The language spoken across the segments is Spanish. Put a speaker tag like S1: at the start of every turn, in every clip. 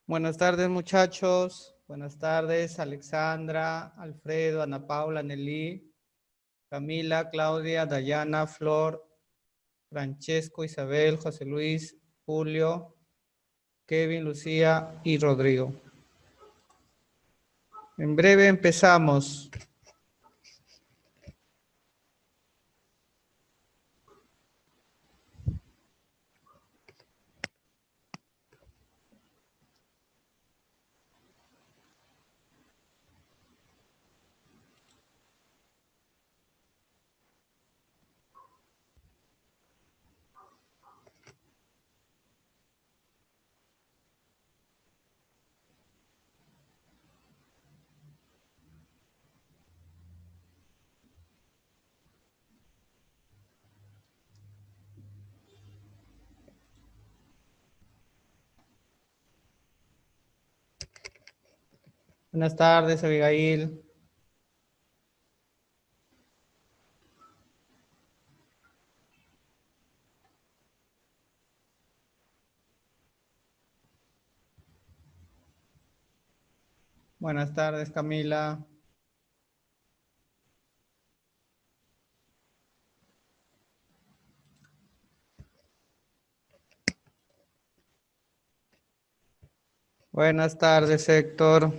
S1: Buenas tardes, muchachos. Buenas tardes, Alexandra, Alfredo, Ana Paula, Nelly, Camila, Claudia, Dayana, Flor, Francesco, Isabel, José Luis, Julio, Kevin, Lucía y Rodrigo. En breve empezamos. Buenas tardes, Abigail. Buenas tardes, Camila. Buenas tardes, Héctor.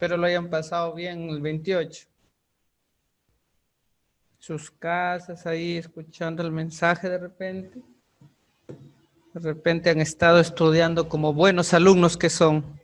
S1: Espero lo hayan pasado bien el 28. Sus casas ahí escuchando el mensaje de repente. De repente han estado estudiando como buenos alumnos que son.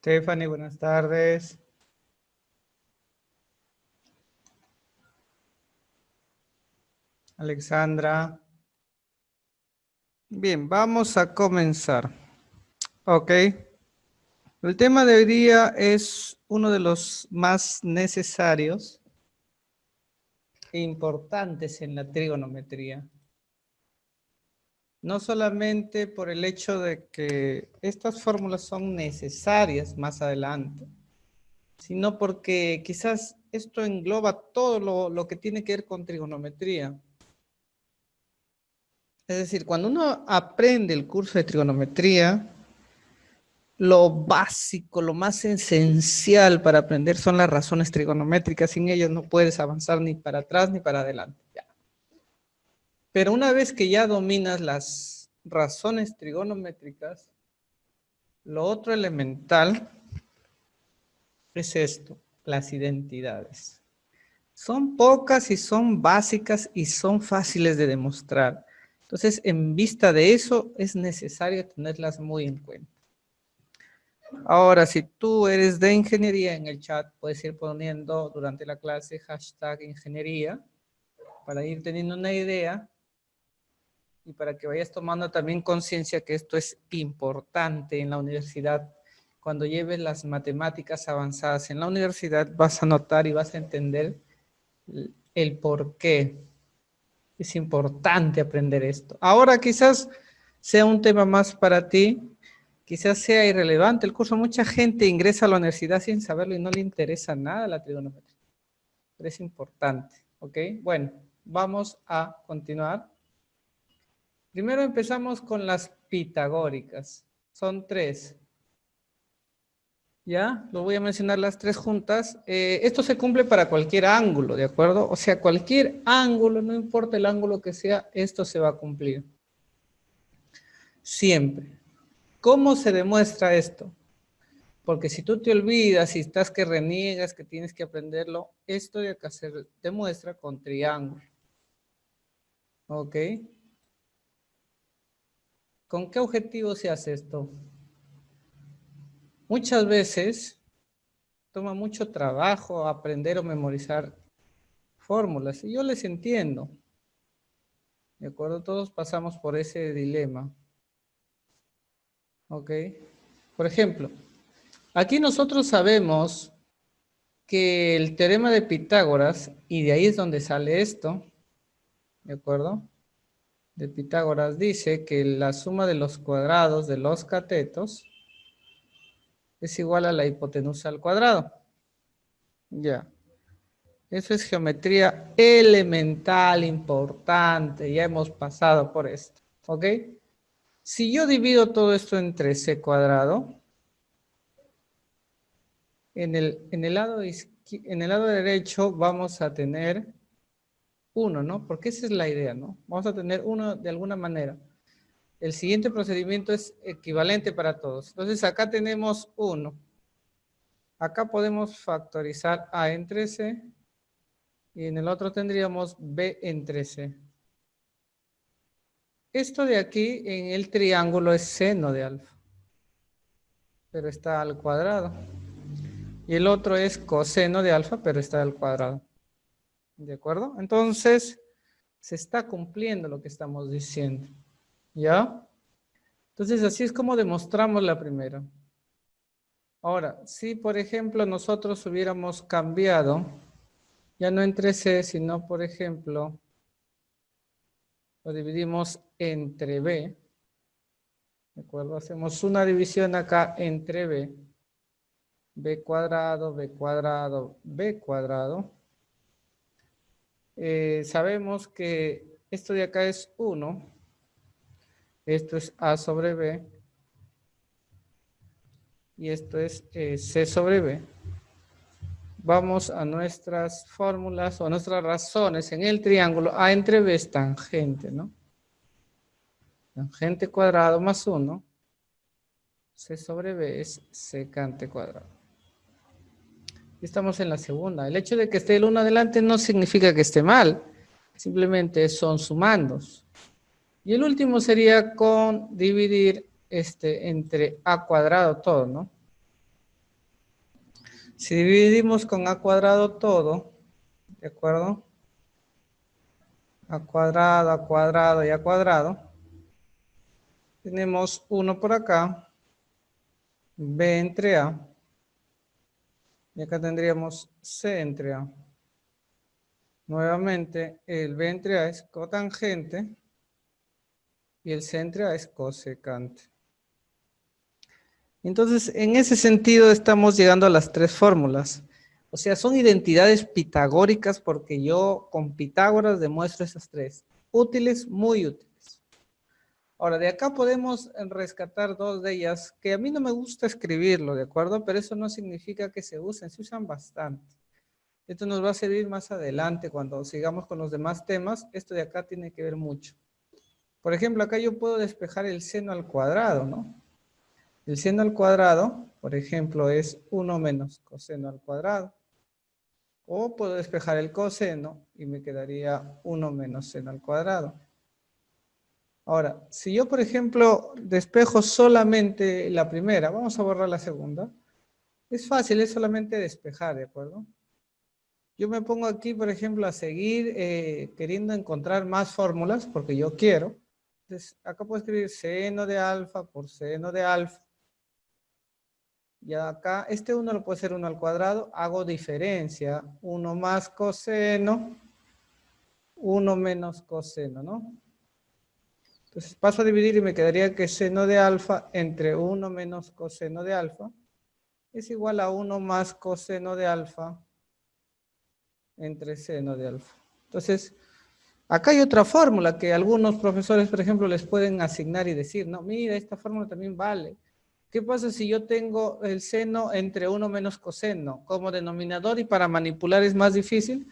S1: Stephanie, buenas tardes. Alexandra. Bien, vamos a comenzar. Ok. El tema de hoy día es uno de los más necesarios e importantes en la trigonometría. No solamente por el hecho de que estas fórmulas son necesarias más adelante, sino porque quizás esto engloba todo lo que tiene que ver con trigonometría. Es decir, cuando uno aprende el curso de trigonometría, lo básico, lo más esencial para aprender son las razones trigonométricas. Sin ellas no puedes avanzar ni para atrás ni para adelante. Ya. Pero una vez que ya dominas las razones trigonométricas, lo otro elemental es esto, las identidades. Son pocas y son básicas y son fáciles de demostrar. Entonces, en vista de eso, es necesario tenerlas muy en cuenta. Ahora, si tú eres de ingeniería, en el chat puedes ir poniendo durante la clase hashtag ingeniería para ir teniendo una idea y para que vayas tomando también conciencia que esto es importante en la universidad. Cuando lleves las matemáticas avanzadas en la universidad vas a notar y vas a entender el por qué. Es importante aprender esto. Ahora quizás sea un tema más para ti, quizás sea irrelevante el curso. Mucha gente ingresa a la universidad sin saberlo y no le interesa nada la trigonometría. Pero es importante, ¿ok? Bueno, vamos a continuar. Primero empezamos con las pitagóricas. Son 3. ¿Ya? Lo voy a mencionar las 3 juntas. Esto se cumple para cualquier ángulo, ¿de acuerdo? O sea, cualquier ángulo, no importa el ángulo que sea, esto se va a cumplir. Siempre. ¿Cómo se demuestra esto? Porque si tú te olvidas, si estás que reniegas, que tienes que aprenderlo, esto de acá se demuestra con triángulo. ¿Ok? ¿Con qué objetivo se hace esto? Muchas veces toma mucho trabajo aprender o memorizar fórmulas. Y yo les entiendo. ¿De acuerdo? Todos pasamos por ese dilema. ¿Ok? Por ejemplo, aquí nosotros sabemos que el teorema de Pitágoras, y de ahí es donde sale esto, ¿de acuerdo? De Pitágoras dice que la suma de los cuadrados de los catetos es igual a la hipotenusa al cuadrado. Ya. Eso es geometría elemental, importante. Ya hemos pasado por esto. ¿Ok? Si yo divido todo esto entre c cuadrado, en el lado derecho vamos a tener 1, ¿no? Porque esa es la idea, ¿no? Vamos a tener 1 de alguna manera. El siguiente procedimiento es equivalente para todos. Entonces acá tenemos 1. Acá podemos factorizar a entre c y en el otro tendríamos b entre c. Esto de aquí en el triángulo es seno de alfa, pero está al cuadrado. Y el otro es coseno de alfa, pero está al cuadrado. ¿De acuerdo? Entonces, se está cumpliendo lo que estamos diciendo. ¿Ya? Entonces, así es como demostramos la primera. Ahora, si por ejemplo nosotros hubiéramos cambiado, ya no entre c, sino por ejemplo, lo dividimos entre b. ¿De acuerdo? Hacemos una división acá entre b. B cuadrado, b cuadrado, b cuadrado. Sabemos que esto de acá es 1. Esto es a sobre b. Y esto es c sobre b. Vamos a nuestras fórmulas o a nuestras razones en el triángulo. A entre b es tangente, ¿no? Tangente cuadrado más 1. C sobre b es secante cuadrado. Y estamos en la segunda. El hecho de que esté el 1 adelante no significa que esté mal. Simplemente son sumandos. Y el último sería con dividir entre a cuadrado todo, ¿no? Si dividimos con a cuadrado todo, ¿de acuerdo? A cuadrado y a cuadrado. Tenemos 1 por acá, b entre a. Y acá tendríamos c entre a. Nuevamente, el b entre a es cotangente y el c entre a es cosecante. Entonces, en ese sentido estamos llegando a las 3 fórmulas. O sea, son identidades pitagóricas porque yo con Pitágoras demuestro esas 3. Útiles, muy útiles. Ahora, de acá podemos rescatar 2 de ellas, que a mí no me gusta escribirlo, ¿de acuerdo? Pero eso no significa que se usan bastante. Esto nos va a servir más adelante cuando sigamos con los demás temas. Esto de acá tiene que ver mucho. Por ejemplo, acá yo puedo despejar el seno al cuadrado, ¿no? El seno al cuadrado, por ejemplo, es 1 menos coseno al cuadrado. O puedo despejar el coseno y me quedaría 1 menos seno al cuadrado. Ahora, si yo, por ejemplo, despejo solamente la primera, vamos a borrar la segunda. Es fácil, es solamente despejar, ¿de acuerdo? Yo me pongo aquí, por ejemplo, a seguir queriendo encontrar más fórmulas, porque yo quiero. Entonces, acá puedo escribir seno de alfa por seno de alfa. Y acá, este 1 lo puedo hacer 1 al cuadrado. Hago diferencia. 1 más coseno. 1 menos coseno, ¿no? Entonces paso a dividir y me quedaría que seno de alfa entre 1 menos coseno de alfa es igual a 1 más coseno de alfa entre seno de alfa. Entonces, acá hay otra fórmula que algunos profesores, por ejemplo, les pueden asignar y decir, no, mira, esta fórmula también vale. ¿Qué pasa si yo tengo el seno entre 1 menos coseno como denominador y para manipular es más difícil?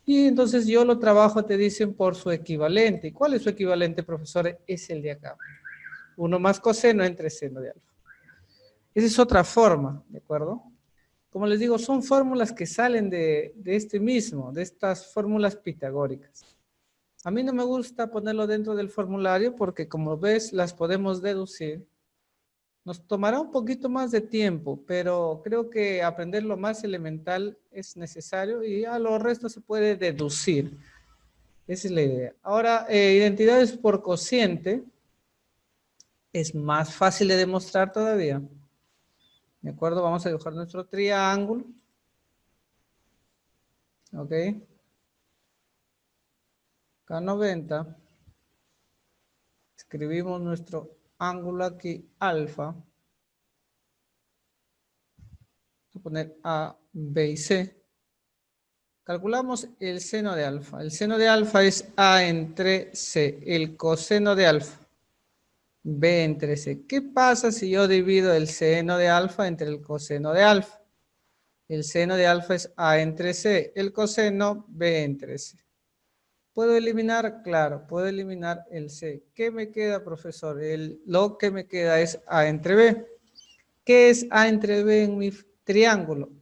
S1: Y entonces yo lo trabajo, te dicen, por su equivalente. ¿Y cuál es su equivalente, profesor? Es el de acá. 1 más coseno entre seno de alfa. Esa es otra forma, ¿de acuerdo? Como les digo, son fórmulas que salen de este mismo, de estas fórmulas pitagóricas. A mí no me gusta ponerlo dentro del formulario porque, como ves, las podemos deducir. Nos tomará un poquito más de tiempo, pero creo que aprender lo más elemental es necesario y a lo resto se puede deducir. Esa es la idea. Ahora, identidades por cociente es más fácil de demostrar todavía. ¿De acuerdo? Vamos a dibujar nuestro triángulo. ¿Ok? K90. Escribimos nuestro ángulo aquí, alfa. Vamos a poner A, B y C. Calculamos el seno de alfa. El seno de alfa es A entre C. El coseno de alfa. B entre C. ¿Qué pasa si yo divido el seno de alfa entre el coseno de alfa? El seno de alfa es A entre C. El coseno, B entre C. ¿Puedo eliminar? Claro, puedo eliminar el C. ¿Qué me queda, profesor? Lo que me queda es A entre B. ¿Qué es A entre B en mi triángulo?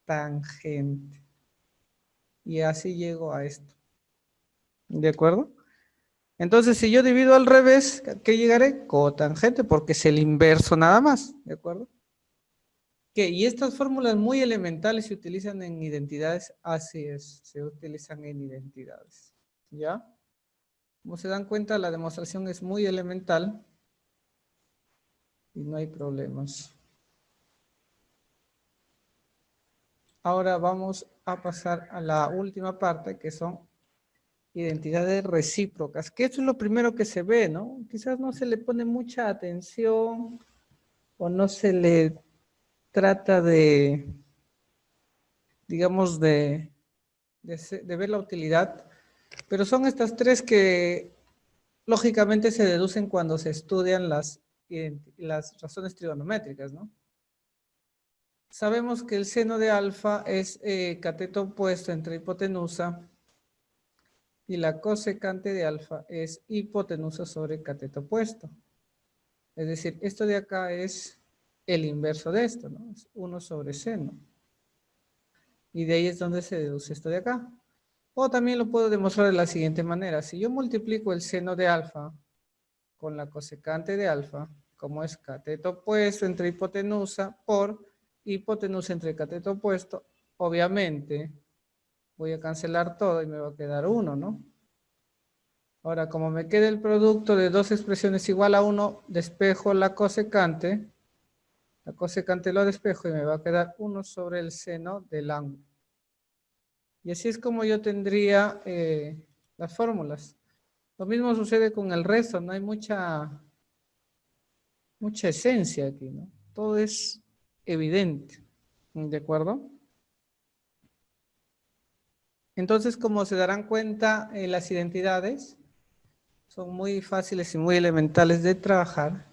S1: Tangente. Y así llego a esto. ¿De acuerdo? Entonces, si yo divido al revés, ¿qué llegaré? Cotangente, porque es el inverso nada más. ¿De acuerdo? ¿Qué? Y estas fórmulas muy elementales se utilizan en identidades. Así es, se utilizan en identidades. ¿Ya? Como se dan cuenta, la demostración es muy elemental y no hay problemas. Ahora vamos a pasar a la última parte, que son identidades recíprocas, que esto es lo primero que se ve, ¿no? Quizás no se le pone mucha atención o no se le trata de, digamos, de ver la utilidad, pero son estas tres que lógicamente se deducen cuando se estudian las razones trigonométricas, ¿no? Sabemos que el seno de alfa es cateto opuesto entre hipotenusa y la cosecante de alfa es hipotenusa sobre cateto opuesto. Es decir, esto de acá es el inverso de esto, ¿no? Es 1 sobre seno. Y de ahí es donde se deduce esto de acá. O también lo puedo demostrar de la siguiente manera. Si yo multiplico el seno de alfa con la cosecante de alfa, como es cateto opuesto entre hipotenusa por hipotenusa entre cateto opuesto, obviamente voy a cancelar todo y me va a quedar 1, ¿no? Ahora, como me queda el producto de dos expresiones igual a 1, despejo la cosecante lo despejo y me va a quedar 1 sobre el seno del ángulo. Y así es como yo tendría las fórmulas. Lo mismo sucede con el resto, no hay mucha esencia aquí, ¿no? Todo es evidente, ¿de acuerdo? Entonces, como se darán cuenta, las identidades son muy fáciles y muy elementales de trabajar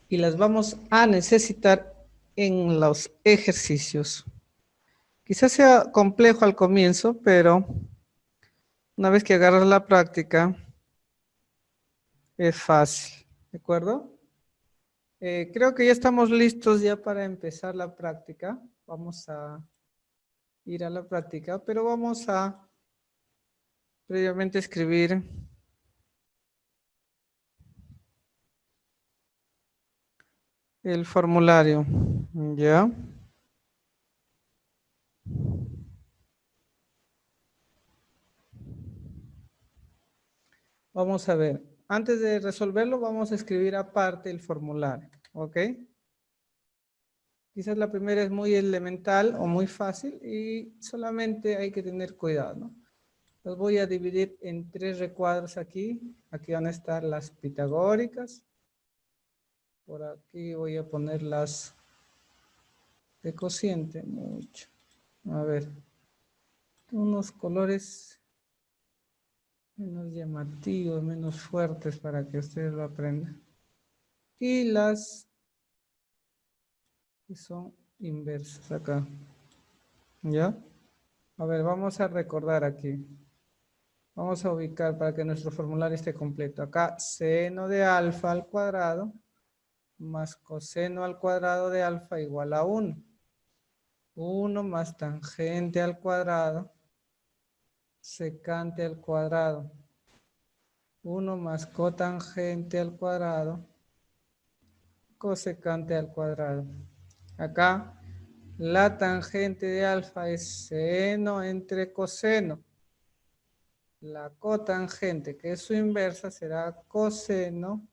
S1: y las vamos a necesitar en los ejercicios. Quizás sea complejo al comienzo, pero una vez que agarras la práctica, es fácil, ¿de acuerdo? Creo que ya estamos listos ya para empezar la práctica. Vamos a ir a la práctica, pero vamos a previamente escribir el formulario, ¿ya? Vamos a ver. Antes de resolverlo, vamos a escribir aparte el formulario, ¿ok? Quizás la primera es muy elemental o muy fácil y solamente hay que tener cuidado, ¿no? Los voy a dividir en 3 recuadros aquí. Aquí van a estar las pitagóricas. Por aquí voy a poner las de cociente. Mucho. A ver. Unos colores menos llamativos, menos fuertes para que ustedes lo aprendan. Y las que son inversas acá. ¿Ya? A ver, vamos a recordar aquí. Vamos a ubicar para que nuestro formulario esté completo. Acá, seno de alfa al cuadrado más coseno al cuadrado de alfa igual a 1. 1 más tangente al cuadrado, secante al cuadrado. 1 más cotangente al cuadrado, cosecante al cuadrado. Acá, la tangente de alfa es seno entre coseno. La cotangente, que es su inversa, será coseno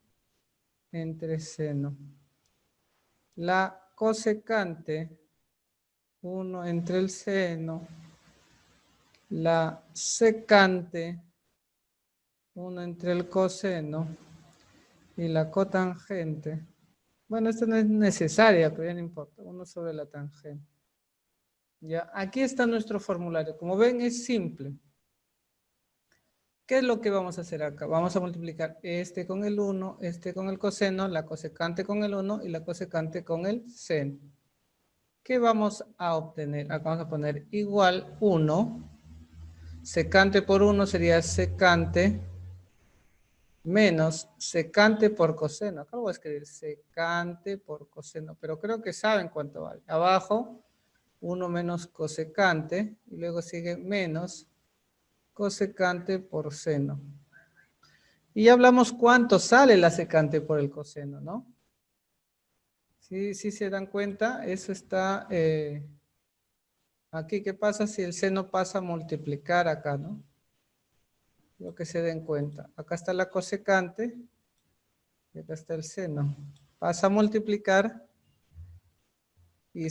S1: entre seno. La cosecante, 1 entre el seno. La secante, 1 entre el coseno. Y la cotangente. Bueno, esta no es necesaria, pero ya no importa. 1 sobre la tangente. Ya, aquí está nuestro formulario. Como ven, es simple. ¿Qué es lo que vamos a hacer acá? Vamos a multiplicar este con el 1, este con el coseno, la cosecante con el 1 y la cosecante con el seno. ¿Qué vamos a obtener? Acá vamos a poner igual 1. Secante por 1 sería secante menos secante por coseno. Acá lo voy a escribir secante por coseno, pero creo que saben cuánto vale. Abajo, 1 menos cosecante y luego sigue menos cosecante por seno. Y ya hablamos cuánto sale la secante por el coseno, ¿no? Sí, sí se dan cuenta, eso está aquí. ¿Qué pasa si el seno pasa a multiplicar acá, no? Lo que se den cuenta. Acá está la cosecante y acá está el seno. Pasa a multiplicar y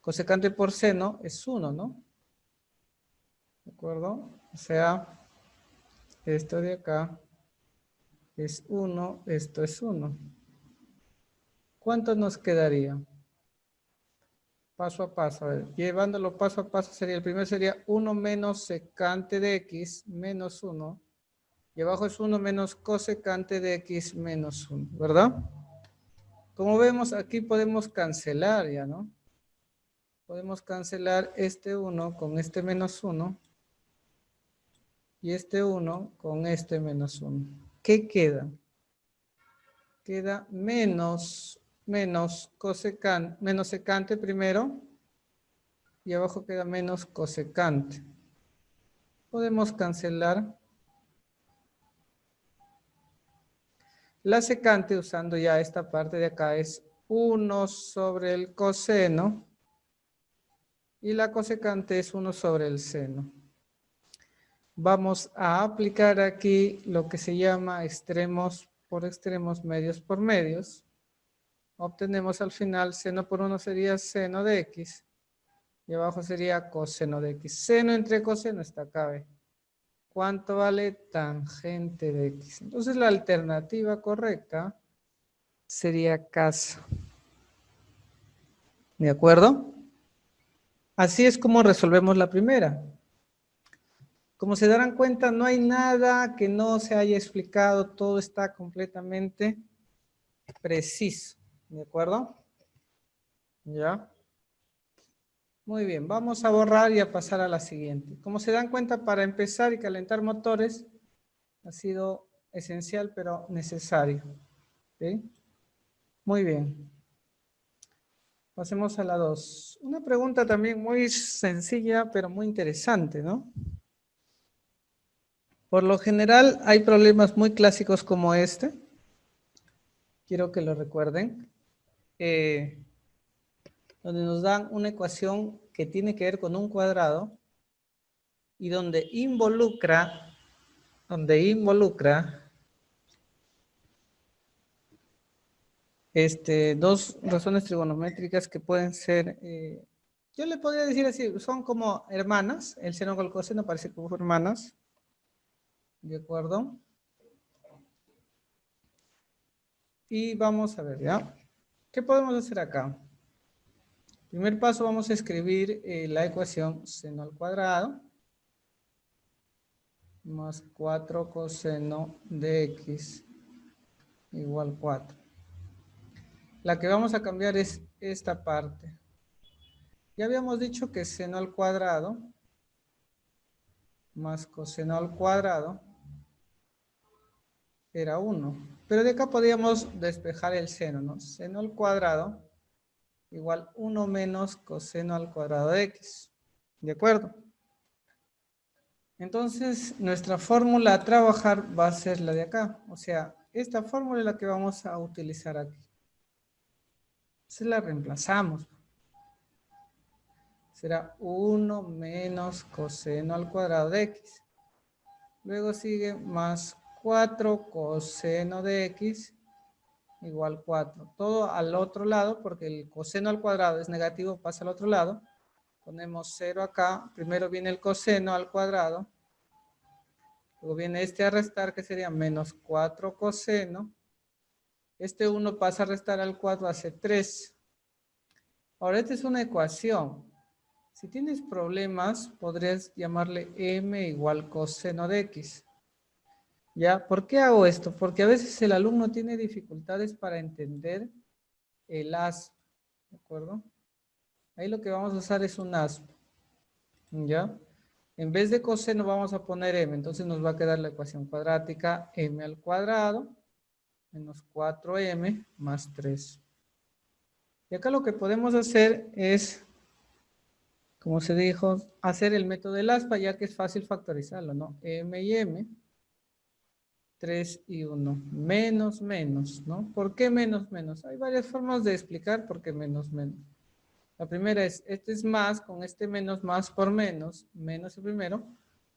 S1: cosecante por seno es 1, ¿no? ¿De acuerdo? O sea, esto de acá es 1, esto es 1. ¿Cuánto nos quedaría? Paso a paso, a ver, llevándolo paso a paso sería, el primero sería 1 menos secante de x menos 1. Y abajo es 1 menos cosecante de x menos 1, ¿verdad? Como vemos, aquí podemos cancelar ya, ¿no? Podemos cancelar este 1 con este menos 1. Y este 1 con este menos 1. ¿Qué queda? Queda menos secante primero. Y abajo queda menos cosecante. Podemos cancelar la secante usando ya esta parte de acá. Es 1 sobre el coseno. Y la cosecante es 1 sobre el seno. Vamos a aplicar aquí lo que se llama extremos por extremos, medios por medios. Obtenemos al final seno por 1 sería seno de x. Y abajo sería coseno de x. Seno entre coseno está acá, ¿ve? ¿Cuánto vale tangente de x? Entonces la alternativa correcta sería caso. ¿De acuerdo? Así es como resolvemos la primera. Como se darán cuenta, no hay nada que no se haya explicado. Todo está completamente preciso. ¿De acuerdo? ¿Ya? Muy bien, vamos a borrar y a pasar a la siguiente. Como se dan cuenta, para empezar y calentar motores ha sido esencial pero necesario. ¿Sí? Muy bien. Pasemos a la 2. Una pregunta también muy sencilla pero muy interesante, ¿no? Por lo general hay problemas muy clásicos como este. Quiero que lo recuerden. Donde nos dan una ecuación que tiene que ver con un cuadrado y donde involucra donde involucra dos razones trigonométricas que pueden ser, yo le podría decir así, son como hermanas, el seno con el coseno parece como hermanas, ¿de acuerdo? Y vamos a ver, ¿ya? ¿Qué podemos hacer acá? Primer paso, vamos a escribir la ecuación seno al cuadrado más 4 coseno de x igual 4. La que vamos a cambiar es esta parte. Ya habíamos dicho que seno al cuadrado más coseno al cuadrado era 1. Pero de acá podíamos despejar el seno, ¿no? Seno al cuadrado igual 1 menos coseno al cuadrado de x. ¿De acuerdo? Entonces, nuestra fórmula a trabajar va a ser la de acá. O sea, esta fórmula es la que vamos a utilizar aquí. Se la reemplazamos. Será 1 menos coseno al cuadrado de x. Luego sigue más 4 coseno de x igual 4. Todo al otro lado, porque el coseno al cuadrado es negativo, pasa al otro lado. Ponemos 0 acá. Primero viene el coseno al cuadrado. Luego viene este a restar, que sería menos 4 coseno. Este 1 pasa a restar al 4, hace 3. Ahora, esta es una ecuación. Si tienes problemas, podrías llamarle m igual coseno de x. ¿Ya? ¿Por qué hago esto? Porque a veces el alumno tiene dificultades para entender el asp. ¿De acuerdo? Ahí lo que vamos a usar es un asp. ¿Ya? En vez de coseno vamos a poner m. Entonces nos va a quedar la ecuación cuadrática m al cuadrado menos 4m más 3. Y acá lo que podemos hacer es, como se dijo, hacer el método del aspa, ya que es fácil factorizarlo, ¿no? M y M, 3 y 1, menos, menos, ¿no? ¿Por qué menos, menos? Hay varias formas de explicar por qué menos, menos. La primera es, este es más, con este menos, más por menos, menos el primero,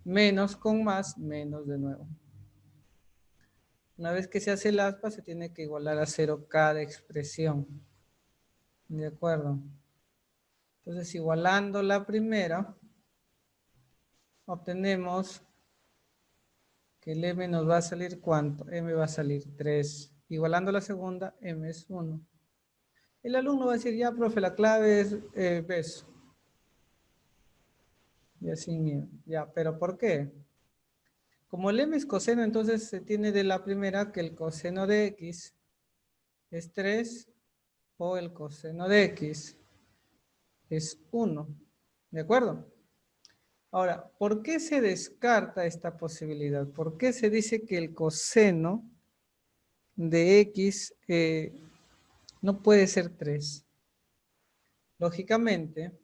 S1: menos con más, menos de nuevo. Una vez que se hace el aspa, se tiene que igualar a 0 cada expresión. ¿De acuerdo? Entonces, igualando la primera, obtenemos que el m nos va a salir ¿cuánto? M va a salir 3. Igualando la segunda, m es 1. El alumno va a decir, ya, profe, la clave es beso. Y así, ya, ¿pero por qué? Como el m es coseno, entonces se tiene de la primera que el coseno de x es 3 o el coseno de x es 1. ¿De acuerdo? Ahora, ¿por qué se descarta esta posibilidad? ¿Por qué se dice que el coseno de x no puede ser 3? Lógicamente,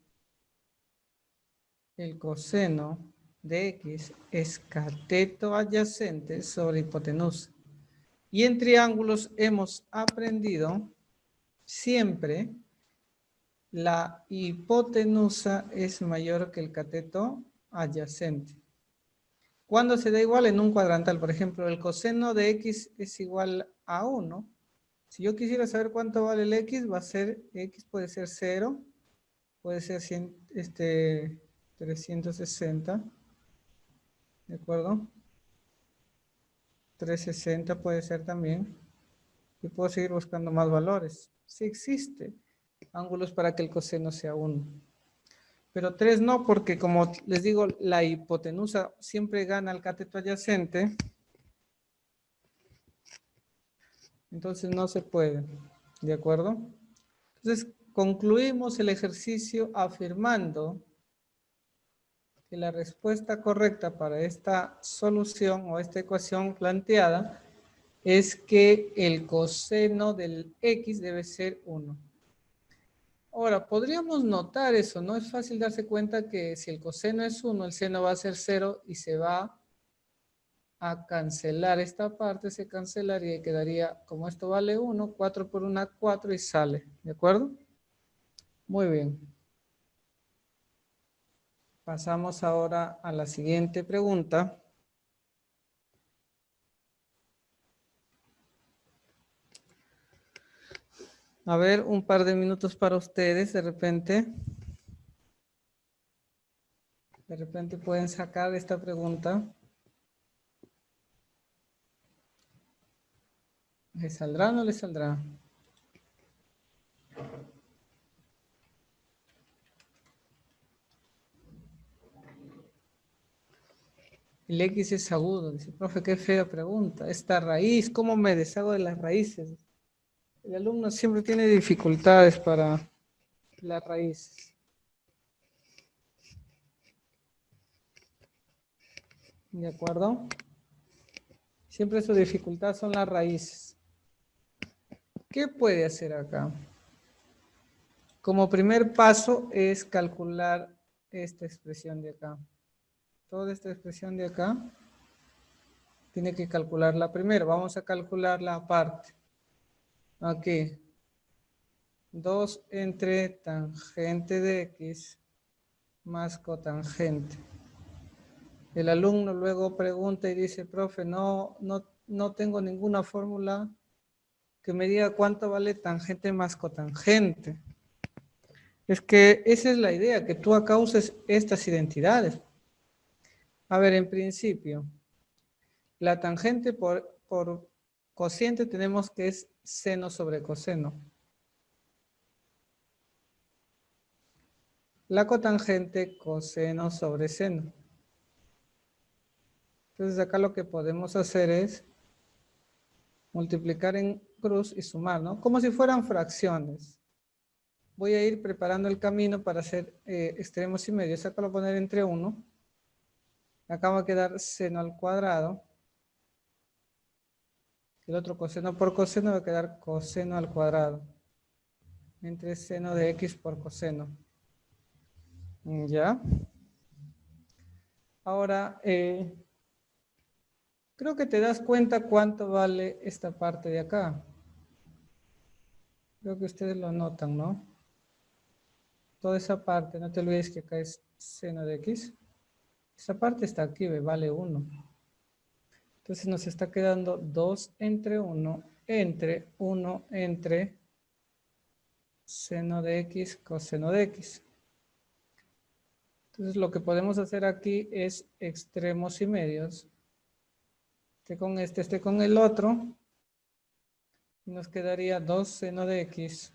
S1: el coseno de x es cateto adyacente sobre hipotenusa. Y en triángulos hemos aprendido siempre la hipotenusa es mayor que el cateto adyacente. ¿Cuándo se da igual? En un cuadrantal. Por ejemplo, el coseno de x es igual a 1. Si yo quisiera saber cuánto vale el x, va a ser, x puede ser 0, puede ser 360, ¿de acuerdo? 360 puede ser también. Y puedo seguir buscando más valores. Sí existe ángulos para que el coseno sea 1. Pero 3 no, porque como les digo, la hipotenusa siempre gana al cateto adyacente. Entonces no se puede. ¿De acuerdo? Entonces concluimos el ejercicio afirmando que la respuesta correcta para esta solución o esta ecuación planteada es que el coseno del x debe ser 1. Ahora, podríamos notar eso, ¿no? Es fácil darse cuenta que si el coseno es 1, el seno va a ser 0 y se va a cancelar esta parte, se cancelaría y quedaría, como esto vale 1, 4 por 1, 4 y sale, ¿de acuerdo? Muy bien. Pasamos ahora a la siguiente pregunta. A ver, un par de minutos para ustedes, de repente. De repente pueden sacar esta pregunta. ¿Le saldrá o no le saldrá? El X es agudo. Dice, profe, qué fea pregunta. Esta raíz, ¿cómo me deshago de las raíces? El alumno siempre tiene dificultades para las raíces. ¿De acuerdo? Siempre su dificultad son las raíces. ¿Qué puede hacer acá? Como primer paso es calcular esta expresión de acá. Toda esta expresión de acá tiene que calcularla primero. Vamos a calcular la parte. Aquí. 2 entre tangente de X más cotangente. El alumno luego pregunta y dice, profe, no tengo ninguna fórmula que me diga cuánto vale tangente más cotangente. Es que esa es la idea, que tú acá uses estas identidades. A ver, en principio, la tangente por cociente tenemos que es seno sobre coseno. La cotangente, coseno sobre seno. Entonces acá lo que podemos hacer es multiplicar en cruz y sumar, ¿no? Como si fueran fracciones. Voy a ir preparando el camino para hacer extremos y medios. Acá lo voy a poner entre 1. Acá va a quedar seno al cuadrado. El otro coseno por coseno va a quedar coseno al cuadrado. Entre seno de X por coseno. ¿Ya? Ahora, creo que te das cuenta cuánto vale esta parte de acá. Creo que ustedes lo notan, ¿no? Toda esa parte, no te olvides que acá es seno de X. Esa parte está aquí, vale 1. Entonces nos está quedando 2 entre 1 entre seno de X coseno de X. Entonces lo que podemos hacer aquí es extremos y medios. Este con el otro. Y nos quedaría 2 seno de X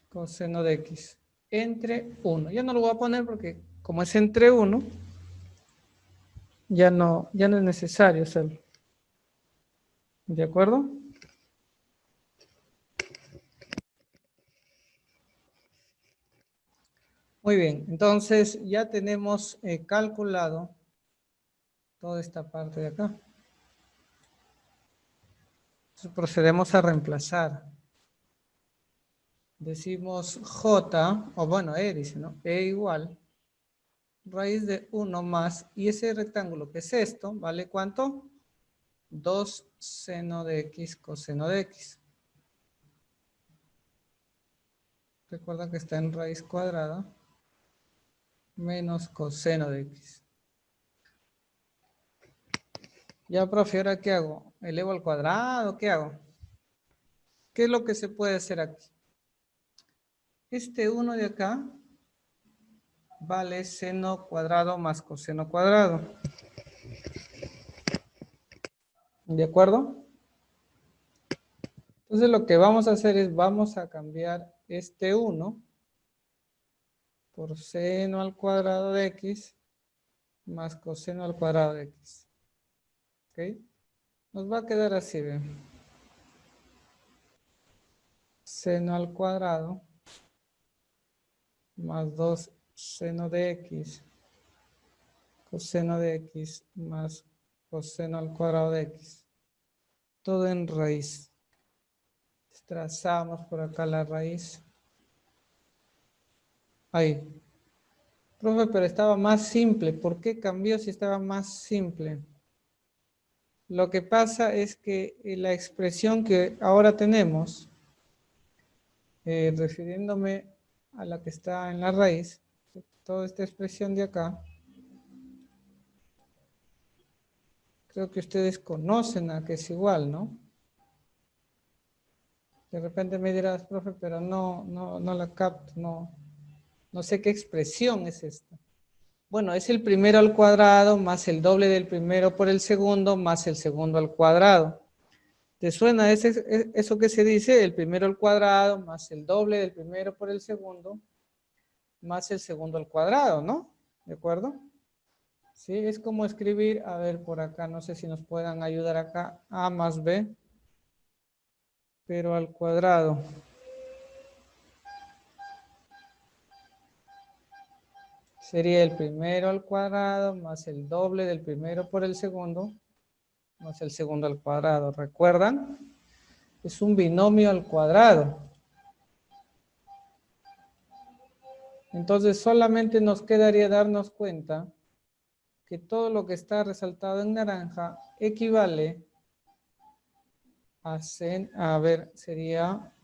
S1: coseno de X entre 1. Ya no lo voy a poner porque como es entre 1, ya no es necesario hacerlo. ¿De acuerdo? Muy bien, entonces ya tenemos calculado toda esta parte de acá. Entonces procedemos a reemplazar. Decimos J, o bueno, E dice, ¿no? E igual raíz de 1 más, y ese rectángulo que es esto, ¿vale cuánto? 2 seno de X coseno de X. Recuerda que está en raíz cuadrada menos coseno de X. Ya, profe, ¿ahora qué hago? ¿Elevo al cuadrado? ¿Qué hago? ¿Qué es lo que se puede hacer aquí? Este 1 de acá vale seno cuadrado más coseno cuadrado. ¿De acuerdo? Entonces lo que vamos a hacer es, vamos a cambiar este 1 por seno al cuadrado de X más coseno al cuadrado de X. ¿Ok? Nos va a quedar así, ¿ven? Seno al cuadrado más 2 seno de X coseno de X más coseno al cuadrado de X. Todo en raíz. Trazamos por acá la raíz. Ahí. Profe, pero estaba más simple. ¿Por qué cambió si estaba más simple? Lo que pasa es que la expresión que ahora tenemos, refiriéndome a la que está en la raíz, toda esta expresión de acá, creo que ustedes conocen a que es igual, ¿no? De repente me dirás, profe, pero no la capto, no sé qué expresión es esta. Bueno, es el primero al cuadrado más el doble del primero por el segundo más el segundo al cuadrado. ¿Te suena eso que se dice? El primero al cuadrado más el doble del primero por el segundo más el segundo al cuadrado, ¿no? ¿De acuerdo? Sí, es como escribir, a ver, por acá, no sé si nos puedan ayudar acá, A más B, pero al cuadrado. Sería el primero al cuadrado más el doble del primero por el segundo más el segundo al cuadrado. ¿Recuerdan? Es un binomio al cuadrado. Entonces solamente nos quedaría darnos cuenta que todo lo que está resaltado en naranja equivale a ver, sería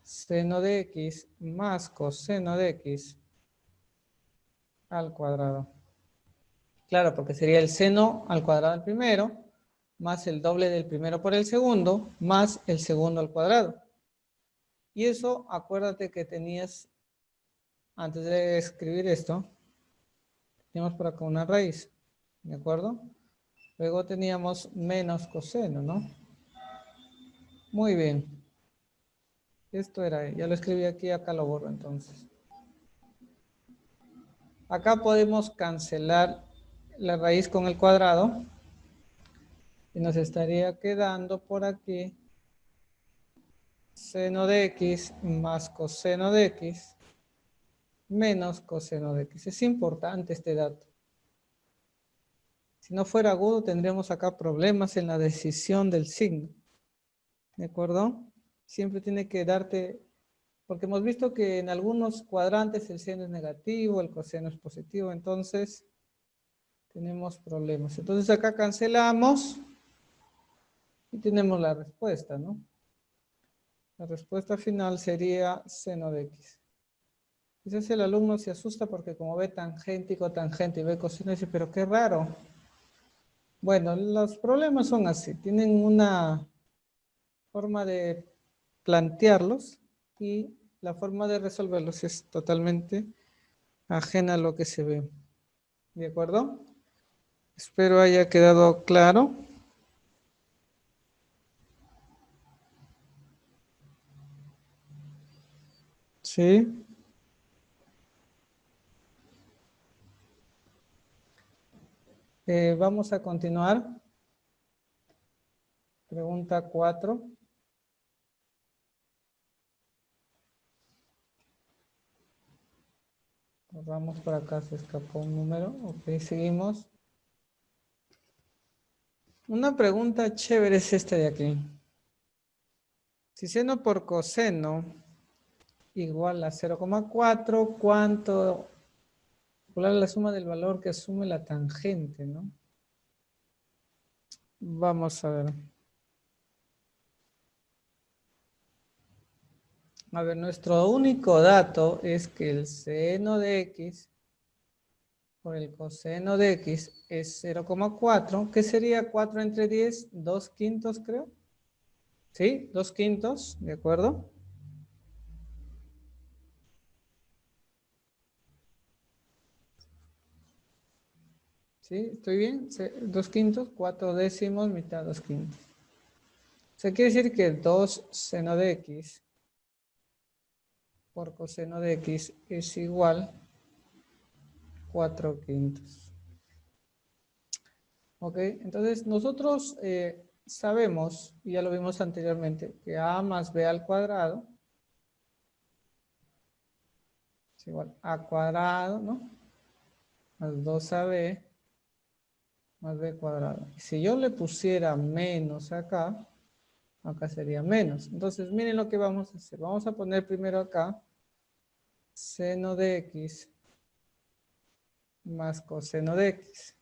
S1: seno de x más coseno de x al cuadrado. Claro, porque sería el seno al cuadrado del primero, más el doble del primero por el segundo, más el segundo al cuadrado. Y eso, acuérdate que tenías, antes de escribir esto, teníamos por acá una raíz, ¿de acuerdo? Luego teníamos menos coseno, ¿no? Muy bien. Esto era, ya lo escribí aquí, acá lo borro entonces. Acá podemos cancelar la raíz con el cuadrado. Y nos estaría quedando por aquí seno de x más coseno de x menos coseno de x. Es importante este dato. Si no fuera agudo, tendríamos acá problemas en la decisión del signo. ¿De acuerdo? Siempre tiene que darte, porque hemos visto que en algunos cuadrantes el seno es negativo, el coseno es positivo, entonces tenemos problemas. Entonces acá cancelamos y tenemos la respuesta, ¿no? La respuesta final sería seno de x. Quizás el alumno se asusta porque como ve tangente y cotangente y ve coseno, dice, pero qué raro. Bueno, los problemas son así. Tienen una forma de plantearlos y la forma de resolverlos es totalmente ajena a lo que se ve. ¿De acuerdo? Espero haya quedado claro. Sí. Vamos a continuar. Pregunta 4. Vamos por acá, se escapó un número. Ok, seguimos. Una pregunta chévere es esta de aquí. Si seno por coseno igual a 0,4, ¿cuánto? Calcular la suma del valor que asume la tangente, ¿no? Vamos a ver. A ver, nuestro único dato es que el seno de x por el coseno de x es 0,4. ¿Qué sería 4 entre 10? 2 quintos, creo. ¿Sí? 2 quintos, ¿de acuerdo? ¿Sí? ¿Estoy bien? 2 quintos, 4 décimos, mitad 2 quintos. O sea, quiere decir que 2 seno de x por coseno de x es igual a 4 quintos. Ok, entonces nosotros sabemos, y ya lo vimos anteriormente, que a más b al cuadrado es igual a cuadrado, ¿no? Más 2ab más b cuadrado. Y si yo le pusiera menos acá, acá sería menos. Entonces miren lo que vamos a hacer. Vamos a poner primero acá seno de x más coseno de x.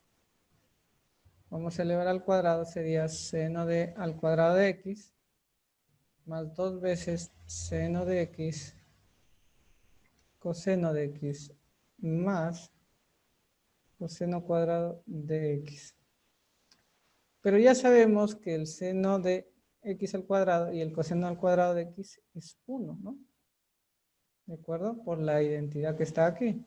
S1: Vamos a elevar al cuadrado, sería seno de al cuadrado de x más 2 veces seno de x coseno de x más coseno cuadrado de x. Pero ya sabemos que el seno de x al cuadrado y el coseno al cuadrado de x es 1, ¿no? ¿De acuerdo? Por la identidad que está aquí.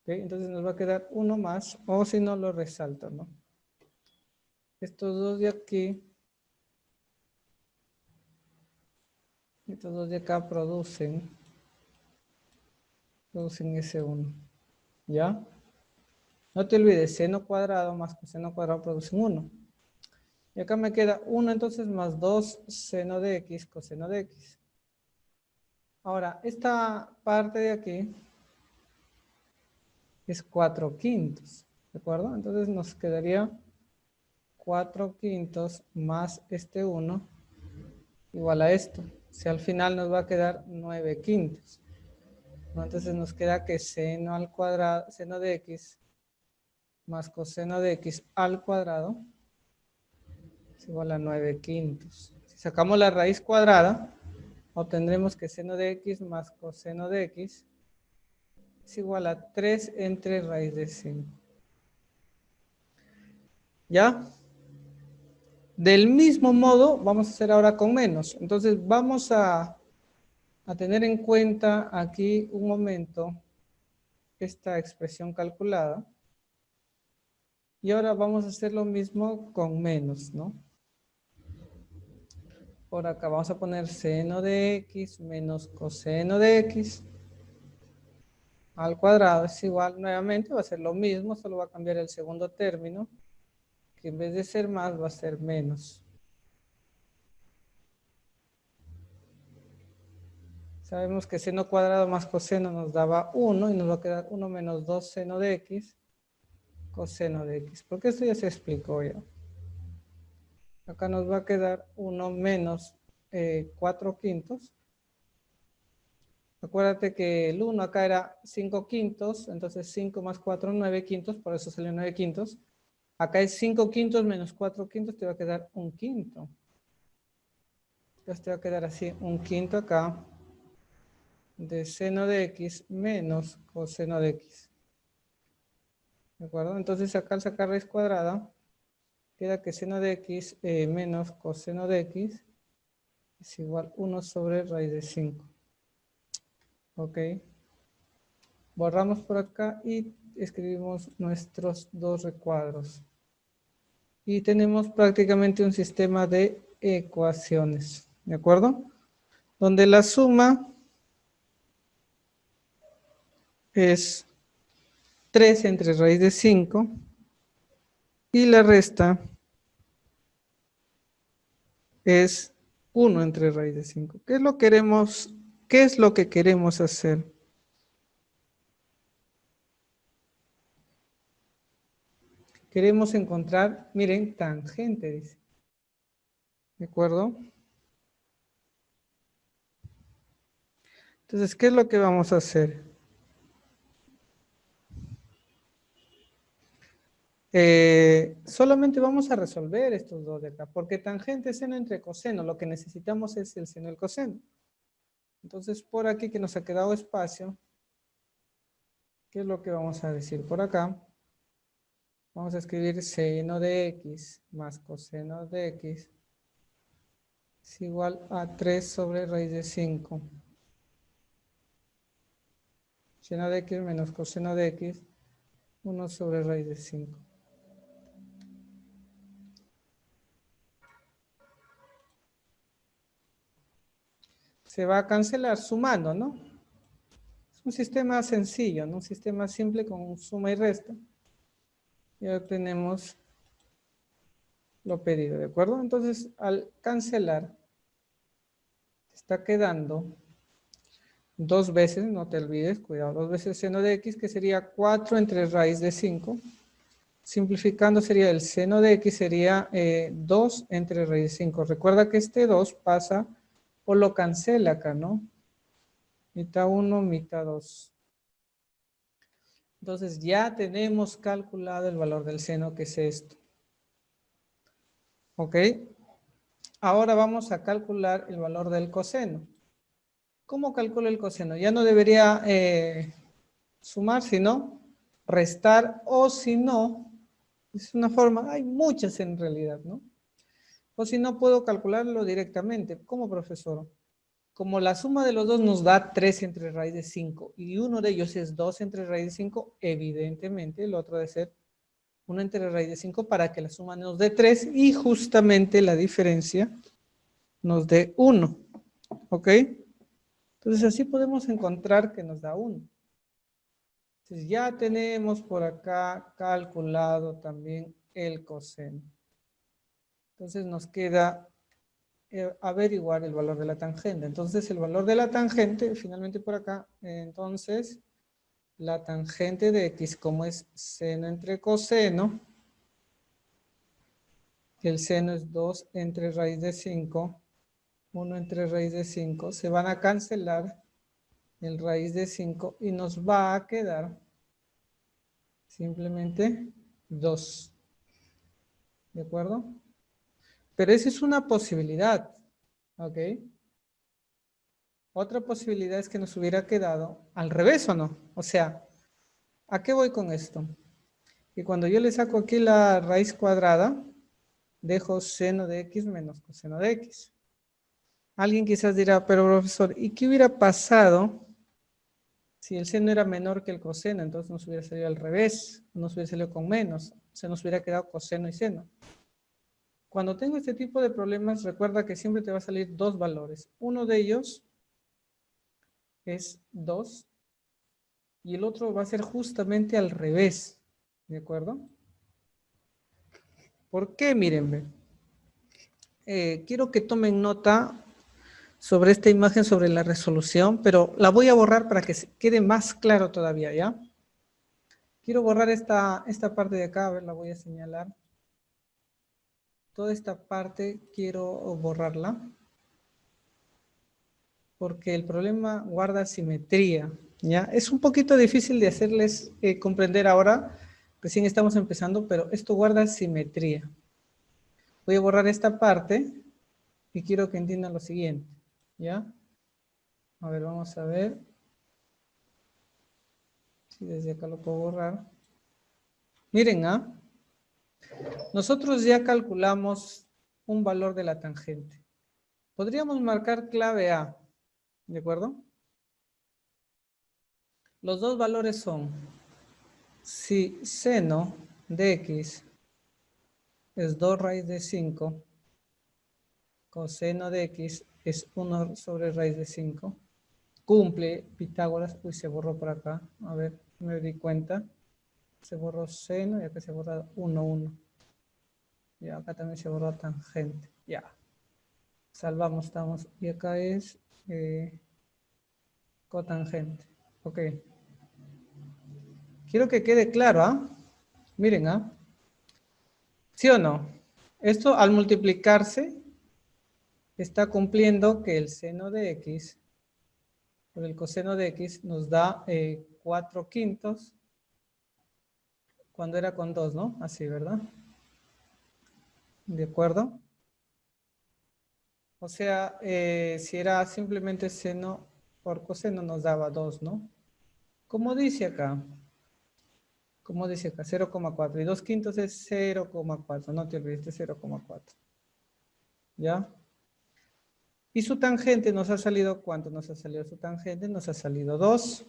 S1: ¿Ok? Entonces nos va a quedar 1 más, o si no lo resalto, ¿no? Estos dos de aquí, estos dos de acá producen ese 1, ¿ya? No te olvides, seno cuadrado más coseno cuadrado producen 1. Y acá me queda 1 entonces más 2 seno de x coseno de x. Ahora, esta parte de aquí es 4/5, ¿de acuerdo? Entonces nos quedaría 4/5 más este 1 igual a esto. Si al final nos va a quedar 9/5. ¿No? Entonces nos queda que seno al cuadrado, seno de x más coseno de x al cuadrado es igual a 9/5. Si sacamos la raíz cuadrada, obtendremos que seno de x más coseno de x es igual a 3 entre raíz de 5. ¿Ya? Del mismo modo, vamos a hacer ahora con menos. Entonces vamos a tener en cuenta aquí un momento esta expresión calculada. Y ahora vamos a hacer lo mismo con menos, ¿no? Por acá vamos a poner seno de x menos coseno de x al cuadrado es igual, nuevamente va a ser lo mismo, solo va a cambiar el segundo término, que en vez de ser más va a ser menos. Sabemos que seno cuadrado más coseno nos daba 1 y nos va a quedar 1 menos 2 seno de x coseno de x. Porque esto ya se explicó ya. Acá nos va a quedar 1 menos 4/5. Acuérdate que el 1 acá era 5/5, entonces 5 más 4, 9/5, por eso salió 9/5. Acá es 5/5 menos 4/5, te va a quedar 1/5. Entonces te va a quedar así, 1/5 acá de seno de x menos coseno de x. ¿De acuerdo? Entonces acá al sacar raíz cuadrada, queda que seno de x menos coseno de x es igual a 1 sobre raíz de 5. Ok. Borramos por acá y escribimos nuestros dos recuadros. Y tenemos prácticamente un sistema de ecuaciones, ¿de acuerdo? Donde la suma es 3 entre raíz de 5 y la resta es 1 entre raíz de 5. ¿Qué es lo que queremos hacer? Queremos encontrar, miren, tangente, dice. ¿De acuerdo? Entonces, ¿qué es lo que vamos a hacer? Solamente vamos a resolver estos dos de acá, porque tangente es seno entre coseno, lo que necesitamos es el seno y el coseno. Entonces, por aquí que nos ha quedado espacio, ¿qué es lo que vamos a decir por acá? Vamos a escribir seno de x más coseno de x es igual a 3 sobre raíz de 5. Seno de x menos coseno de x, 1 sobre raíz de 5. Se va a cancelar sumando, ¿no? Es un sistema sencillo, ¿no? Un sistema simple con suma y resta. Y obtenemos lo pedido, ¿de acuerdo? Entonces, al cancelar, está quedando 2 veces, no te olvides, cuidado, 2 veces seno de x, que sería 4 entre raíz de 5. Simplificando sería el seno de x, sería 2 entre raíz de 5. Recuerda que este 2 pasa o lo cancela acá, ¿no? Mitad 1, mitad 2. Entonces ya tenemos calculado el valor del seno, que es esto. ¿Ok? Ahora vamos a calcular el valor del coseno. ¿Cómo calculo el coseno? Ya no debería sumar, sino restar, o si no, es una forma, hay muchas en realidad, ¿no? O si no, puedo calcularlo directamente. ¿Cómo, profesor? Como la suma de los dos nos da 3 entre raíz de 5 y uno de ellos es 2 entre raíz de 5, evidentemente el otro debe ser 1 entre raíz de 5 para que la suma nos dé 3 y justamente la diferencia nos dé 1. ¿Ok? Entonces así podemos encontrar que nos da 1. Entonces ya tenemos por acá calculado también el coseno. Entonces nos queda averiguar el valor de la tangente. Entonces el valor de la tangente, finalmente por acá, entonces la tangente de x, como es seno entre coseno, el seno es 2 entre raíz de 5, 1 entre raíz de 5, se van a cancelar el raíz de 5 y nos va a quedar simplemente 2. ¿De acuerdo? Pero esa es una posibilidad. ¿Ok? Otra posibilidad es que nos hubiera quedado al revés, ¿o no? O sea, ¿a qué voy con esto? Que cuando yo le saco aquí la raíz cuadrada, dejo seno de x menos coseno de x. Alguien quizás dirá, pero profesor, ¿y qué hubiera pasado si el seno era menor que el coseno? Entonces nos hubiera salido al revés, nos hubiera salido con menos, se nos hubiera quedado coseno y seno. Cuando tengo este tipo de problemas, recuerda que siempre te va a salir dos valores. Uno de ellos es 2 y el otro va a ser justamente al revés. ¿De acuerdo? ¿Por qué? Mírenme. Quiero que tomen nota sobre esta imagen, sobre la resolución, pero la voy a borrar para que quede más claro todavía, ¿ya? Quiero borrar esta parte de acá, a ver, la voy a señalar. Toda esta parte quiero borrarla, porque el problema guarda simetría, ¿ya? Es un poquito difícil de hacerles comprender ahora, recién estamos empezando, pero esto guarda simetría. Voy a borrar esta parte y quiero que entiendan lo siguiente, ¿ya? A ver, vamos a ver si desde acá lo puedo borrar. Miren, nosotros ya calculamos un valor de la tangente. Podríamos marcar clave A, ¿de acuerdo? Los dos valores son, si seno de x es 2 raíz de 5, coseno de x es 1 sobre raíz de 5, cumple Pitágoras, pues se borró por acá, a ver, me di cuenta, se borró seno y acá se borra 1, 1. Y acá también se borró tangente, ya. Salvamos, estamos, y acá es cotangente, ok. Quiero que quede claro, Miren, ¿sí o no? Esto al multiplicarse está cumpliendo que el seno de x por el coseno de x nos da 4 quintos cuando era con 2, ¿no? Así, ¿verdad? ¿De acuerdo? O sea, si era simplemente seno por coseno nos daba 2, ¿no? Como dice acá. Como dice acá, 0,4. Y 2 quintos es 0,4. No te olvides de 0,4. ¿Ya? Y su tangente nos ha salido, ¿cuánto nos ha salido su tangente? Nos ha salido 2.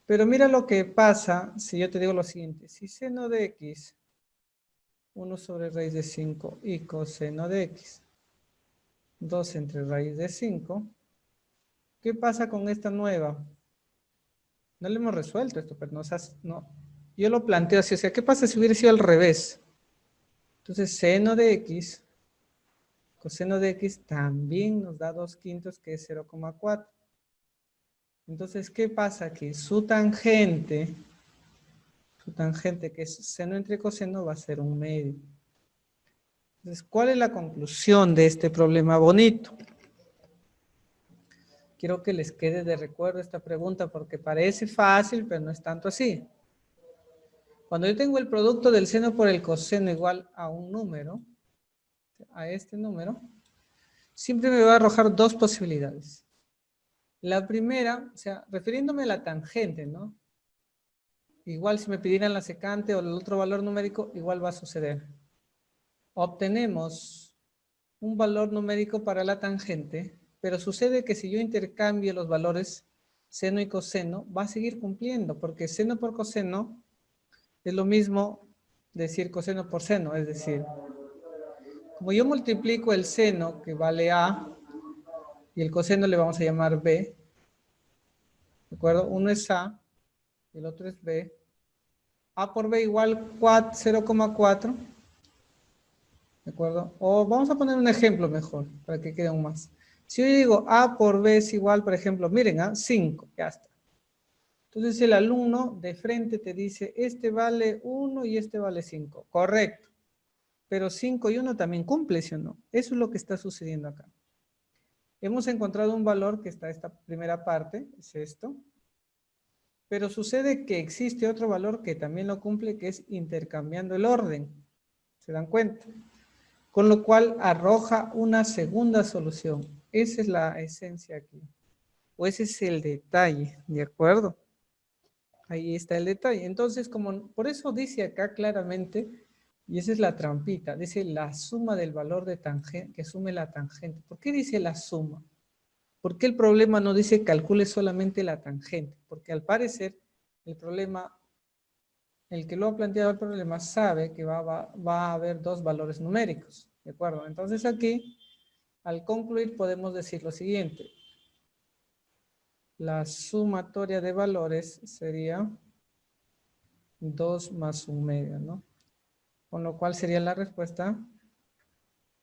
S1: Pero mira lo que pasa si yo te digo lo siguiente. Si seno de x, 1 sobre raíz de 5 y coseno de x, 2 entre raíz de 5. ¿Qué pasa con esta nueva? No le hemos resuelto esto, pero no. Yo lo planteo así. O sea, ¿qué pasa si hubiera sido al revés? Entonces, seno de x, coseno de x también nos da 2 quintos, que es 0,4. Entonces, ¿qué pasa aquí? Su tangente, que es seno entre coseno, va a ser 1/2. Entonces, ¿cuál es la conclusión de este problema bonito? Quiero que les quede de recuerdo esta pregunta porque parece fácil, pero no es tanto así. Cuando yo tengo el producto del seno por el coseno igual a un número, a este número, siempre me va a arrojar dos posibilidades. La primera, o sea, refiriéndome a la tangente, ¿no? Igual si me pidieran la secante o el otro valor numérico, igual va a suceder. Obtenemos un valor numérico para la tangente, pero sucede que si yo intercambio los valores seno y coseno, va a seguir cumpliendo, porque seno por coseno es lo mismo decir coseno por seno, es decir, como yo multiplico el seno, que vale A, y el coseno le vamos a llamar B, ¿de acuerdo? Uno es A, y el otro es B. A por B igual 0,4, ¿de acuerdo? O vamos a poner un ejemplo mejor, para que quede aún más. Si yo digo A por B es igual, por ejemplo, miren, 5, ya está. Entonces el alumno de frente te dice, este vale 1 y este vale 5. Correcto. Pero 5 y 1 también cumple, ¿sí o no? Eso es lo que está sucediendo acá. Hemos encontrado un valor que está esta primera parte, es esto. Pero sucede que existe otro valor que también lo cumple, que es intercambiando el orden. ¿Se dan cuenta? Con lo cual arroja una segunda solución. Esa es la esencia aquí. O ese es el detalle, ¿de acuerdo? Ahí está el detalle. Entonces, como por eso dice acá claramente, y esa es la trampita, dice la suma del valor de tangente, que sume la tangente. ¿Por qué dice la suma? ¿Por qué el problema no dice calcule solamente la tangente? Porque al parecer el problema, el que lo ha planteado el problema sabe que va a haber dos valores numéricos, ¿de acuerdo? Entonces aquí, al concluir, podemos decir lo siguiente. La sumatoria de valores sería 2 más 1 medio, ¿no? Con lo cual sería la respuesta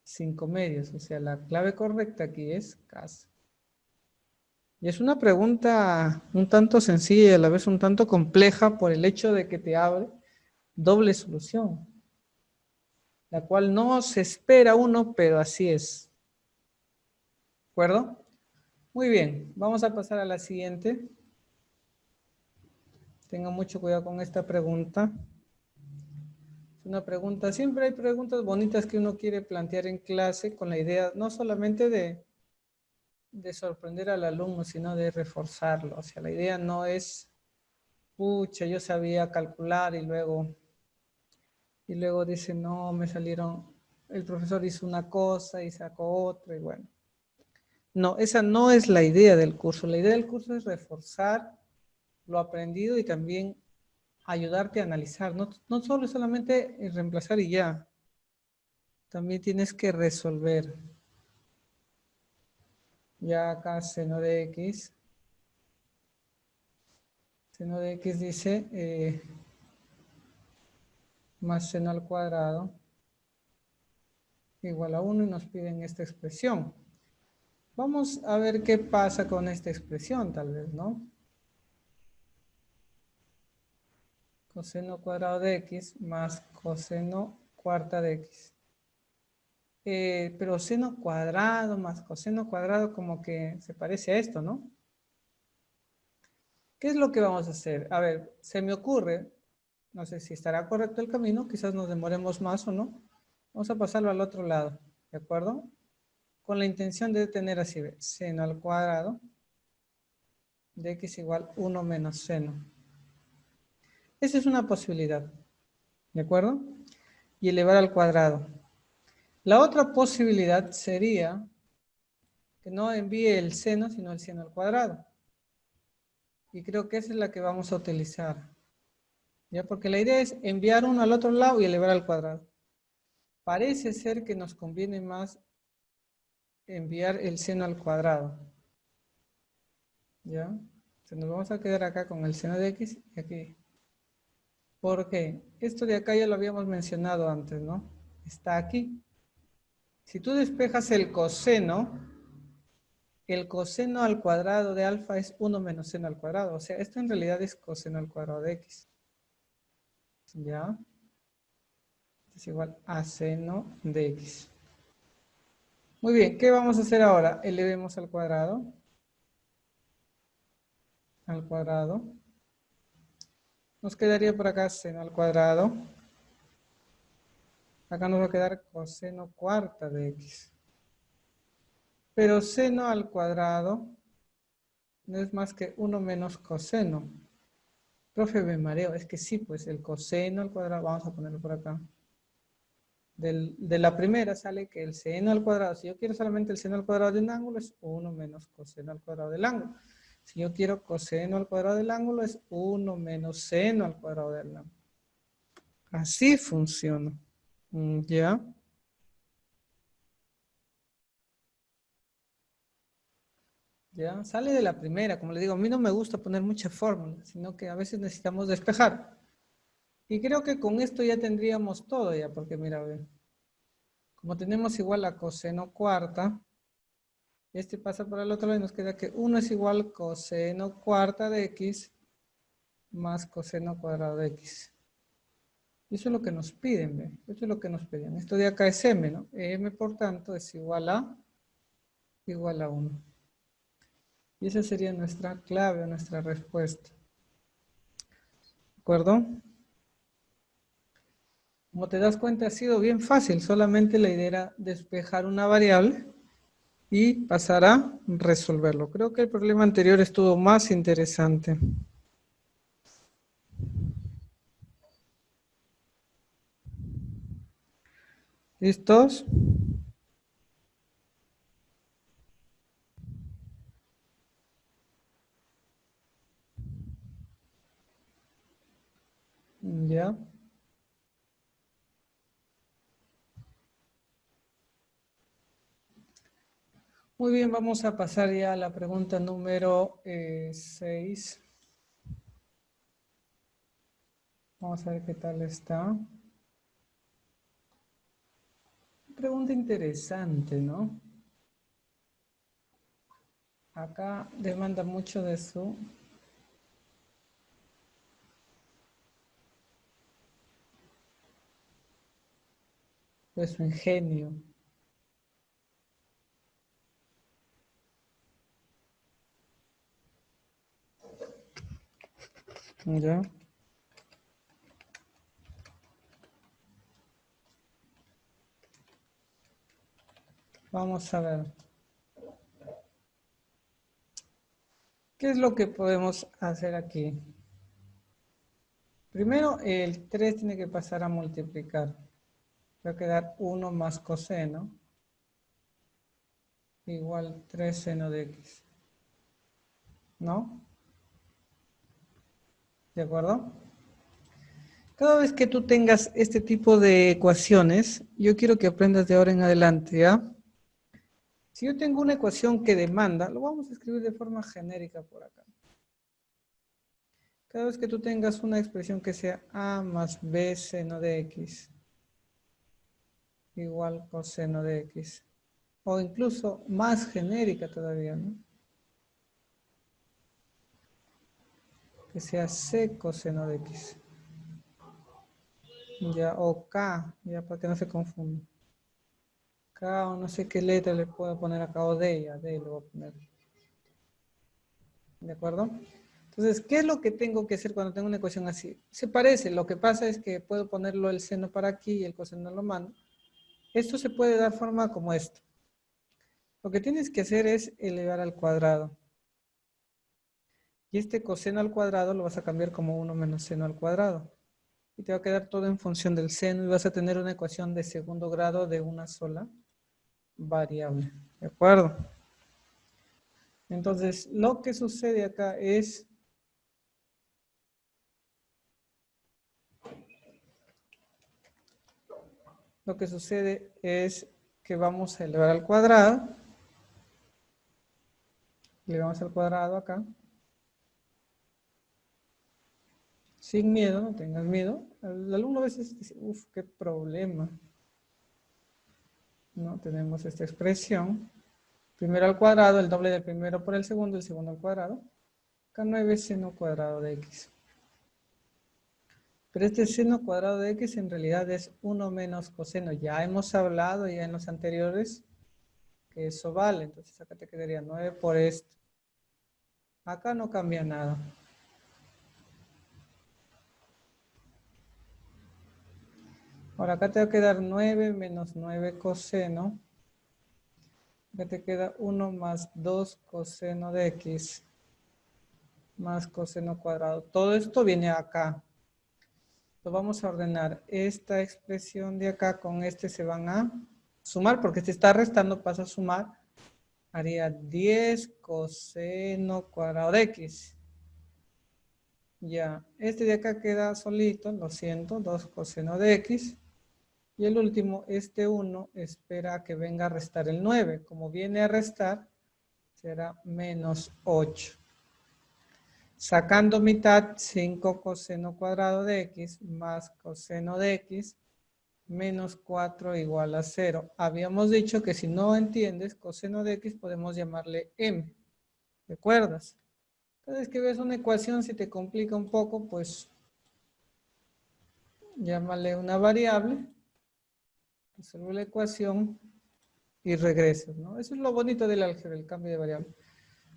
S1: 5 medios. O sea, la clave correcta aquí es casa. Y es una pregunta un tanto sencilla y a la vez un tanto compleja por el hecho de que te abre doble solución, la cual no se espera uno, pero así es. ¿De acuerdo? Muy bien, vamos a pasar a la siguiente. Tengan mucho cuidado con esta pregunta. Es una pregunta, siempre hay preguntas bonitas que uno quiere plantear en clase con la idea no solamente de sorprender al alumno, sino de reforzarlo. O sea, la idea no es, pucha, yo sabía calcular y luego dice, no, me salieron, el profesor hizo una cosa y sacó otra y bueno. No, esa no es la idea del curso. La idea del curso es reforzar lo aprendido y también ayudarte a analizar. No solo solamente reemplazar y ya. También tienes que resolver. Ya acá seno de X. Seno de X dice más seno al cuadrado igual a 1 y nos piden esta expresión. Vamos a ver qué pasa con esta expresión, tal vez, ¿no? Coseno cuadrado de X más coseno cuarta de X. Pero seno cuadrado más coseno cuadrado como que se parece a esto, ¿no? ¿Qué es lo que vamos a hacer? A ver, se me ocurre, no sé si estará correcto el camino, quizás nos demoremos más o no. Vamos a pasarlo al otro lado, ¿de acuerdo? Con la intención de tener así, seno al cuadrado de X igual 1 menos seno. Esa es una posibilidad, ¿de acuerdo? Y elevar al cuadrado. La otra posibilidad sería que no envíe el seno, sino el seno al cuadrado. Y creo que esa es la que vamos a utilizar. ¿Ya? Porque la idea es enviar uno al otro lado y elevar al cuadrado. Parece ser que nos conviene más enviar el seno al cuadrado. ¿Ya? Entonces nos vamos a quedar acá con el seno de X y aquí. ¿Por qué? Esto de acá ya lo habíamos mencionado antes, ¿no? Está aquí. Si tú despejas el coseno al cuadrado de alfa es 1 menos seno al cuadrado. O sea, esto en realidad es coseno al cuadrado de X. ¿Ya? Es igual a seno de X. Muy bien, ¿qué vamos a hacer ahora? Elevemos al cuadrado. Al cuadrado. Nos quedaría por acá seno al cuadrado. Acá nos va a quedar coseno cuarta de X. Pero seno al cuadrado no es más que 1 menos coseno. Profe, me mareo. Es que sí, pues el coseno al cuadrado, vamos a ponerlo por acá. de la primera sale que el seno al cuadrado, si yo quiero solamente el seno al cuadrado de un ángulo, es 1 menos coseno al cuadrado del ángulo. Si yo quiero coseno al cuadrado del ángulo, es 1 menos seno al cuadrado del ángulo. Así funciona. ¿Ya? ¿Ya? Sale de la primera. Como les digo, a mí no me gusta poner muchas fórmulas, sino que a veces necesitamos despejar. Y creo que con esto ya tendríamos todo ya, porque mira, ve, como tenemos igual a coseno cuarta, este pasa por el otro lado y nos queda que 1 es igual coseno cuarta de x más coseno cuadrado de x. Y eso es lo que nos piden, ¿ve? Eso es lo que nos piden. Esto de acá es m, ¿no? M, por tanto, es igual a 1. Y esa sería nuestra clave o nuestra respuesta. ¿De acuerdo? Como te das cuenta, ha sido bien fácil. Solamente la idea era despejar una variable y pasar a resolverlo. Creo que el problema anterior estuvo más interesante. ¿Listos? Ya. Muy bien, vamos a pasar ya a la pregunta número 6. Vamos a ver qué tal está. Pregunta interesante, ¿no? Acá demanda mucho de su ingenio. ¿Ya? Vamos a ver. ¿Qué es lo que podemos hacer aquí? Primero, el 3 tiene que pasar a multiplicar. Va a quedar 1 más coseno igual 3 seno de x. ¿No? ¿De acuerdo? Cada vez que tú tengas este tipo de ecuaciones, yo quiero que aprendas de ahora en adelante, ¿ya? Si yo tengo una ecuación que demanda, lo vamos a escribir de forma genérica por acá. Cada vez que tú tengas una expresión que sea a más b seno de x igual coseno de x, o incluso más genérica todavía, ¿no? Que sea c coseno de x. Ya, o k, ya para que no se confunda. K o no sé qué letra le puedo poner acá, o D, ya D le voy a poner. ¿De acuerdo? Entonces, ¿qué es lo que tengo que hacer cuando tengo una ecuación así? Se parece, lo que pasa es que puedo ponerlo el seno para aquí y el coseno lo mando. Esto se puede dar forma como esto. Lo que tienes que hacer es elevar al cuadrado. Y este coseno al cuadrado lo vas a cambiar como 1 menos seno al cuadrado. Y te va a quedar todo en función del seno y vas a tener una ecuación de segundo grado de una sola variable. ¿De acuerdo? Entonces, lo que sucede acá es que vamos a elevar al cuadrado. Elevamos al cuadrado acá. Sin miedo, no tengas miedo. El alumno a veces dice, uff, qué problema. ¿No? Tenemos esta expresión. Primero al cuadrado, el doble del primero por el segundo al cuadrado. Acá 9 seno cuadrado de x. Pero este seno cuadrado de x en realidad es 1 menos coseno. Ya hemos hablado ya en los anteriores que eso vale. Entonces acá te quedaría 9 por esto. Acá no cambia nada. Ahora acá te va a quedar 9 menos 9 coseno. Acá te queda 1 más 2 coseno de x más coseno cuadrado. Todo esto viene acá. Entonces vamos a ordenar esta expresión de acá con este se van a sumar, porque este está restando, pasa a sumar. Haría 10 coseno cuadrado de x. Ya, este de acá queda solito, lo siento, 2 coseno de x. Y el último, este 1, espera a que venga a restar el 9. Como viene a restar, será menos 8. Sacando mitad, 5 coseno cuadrado de x más coseno de x menos 4 igual a 0. Habíamos dicho que si no entiendes coseno de x podemos llamarle m. ¿Recuerdas? Cada vez que ves una ecuación, si te complica un poco, pues llámale una variable, resuelve la ecuación y regresas, ¿no? Eso es lo bonito del álgebra, el cambio de variable.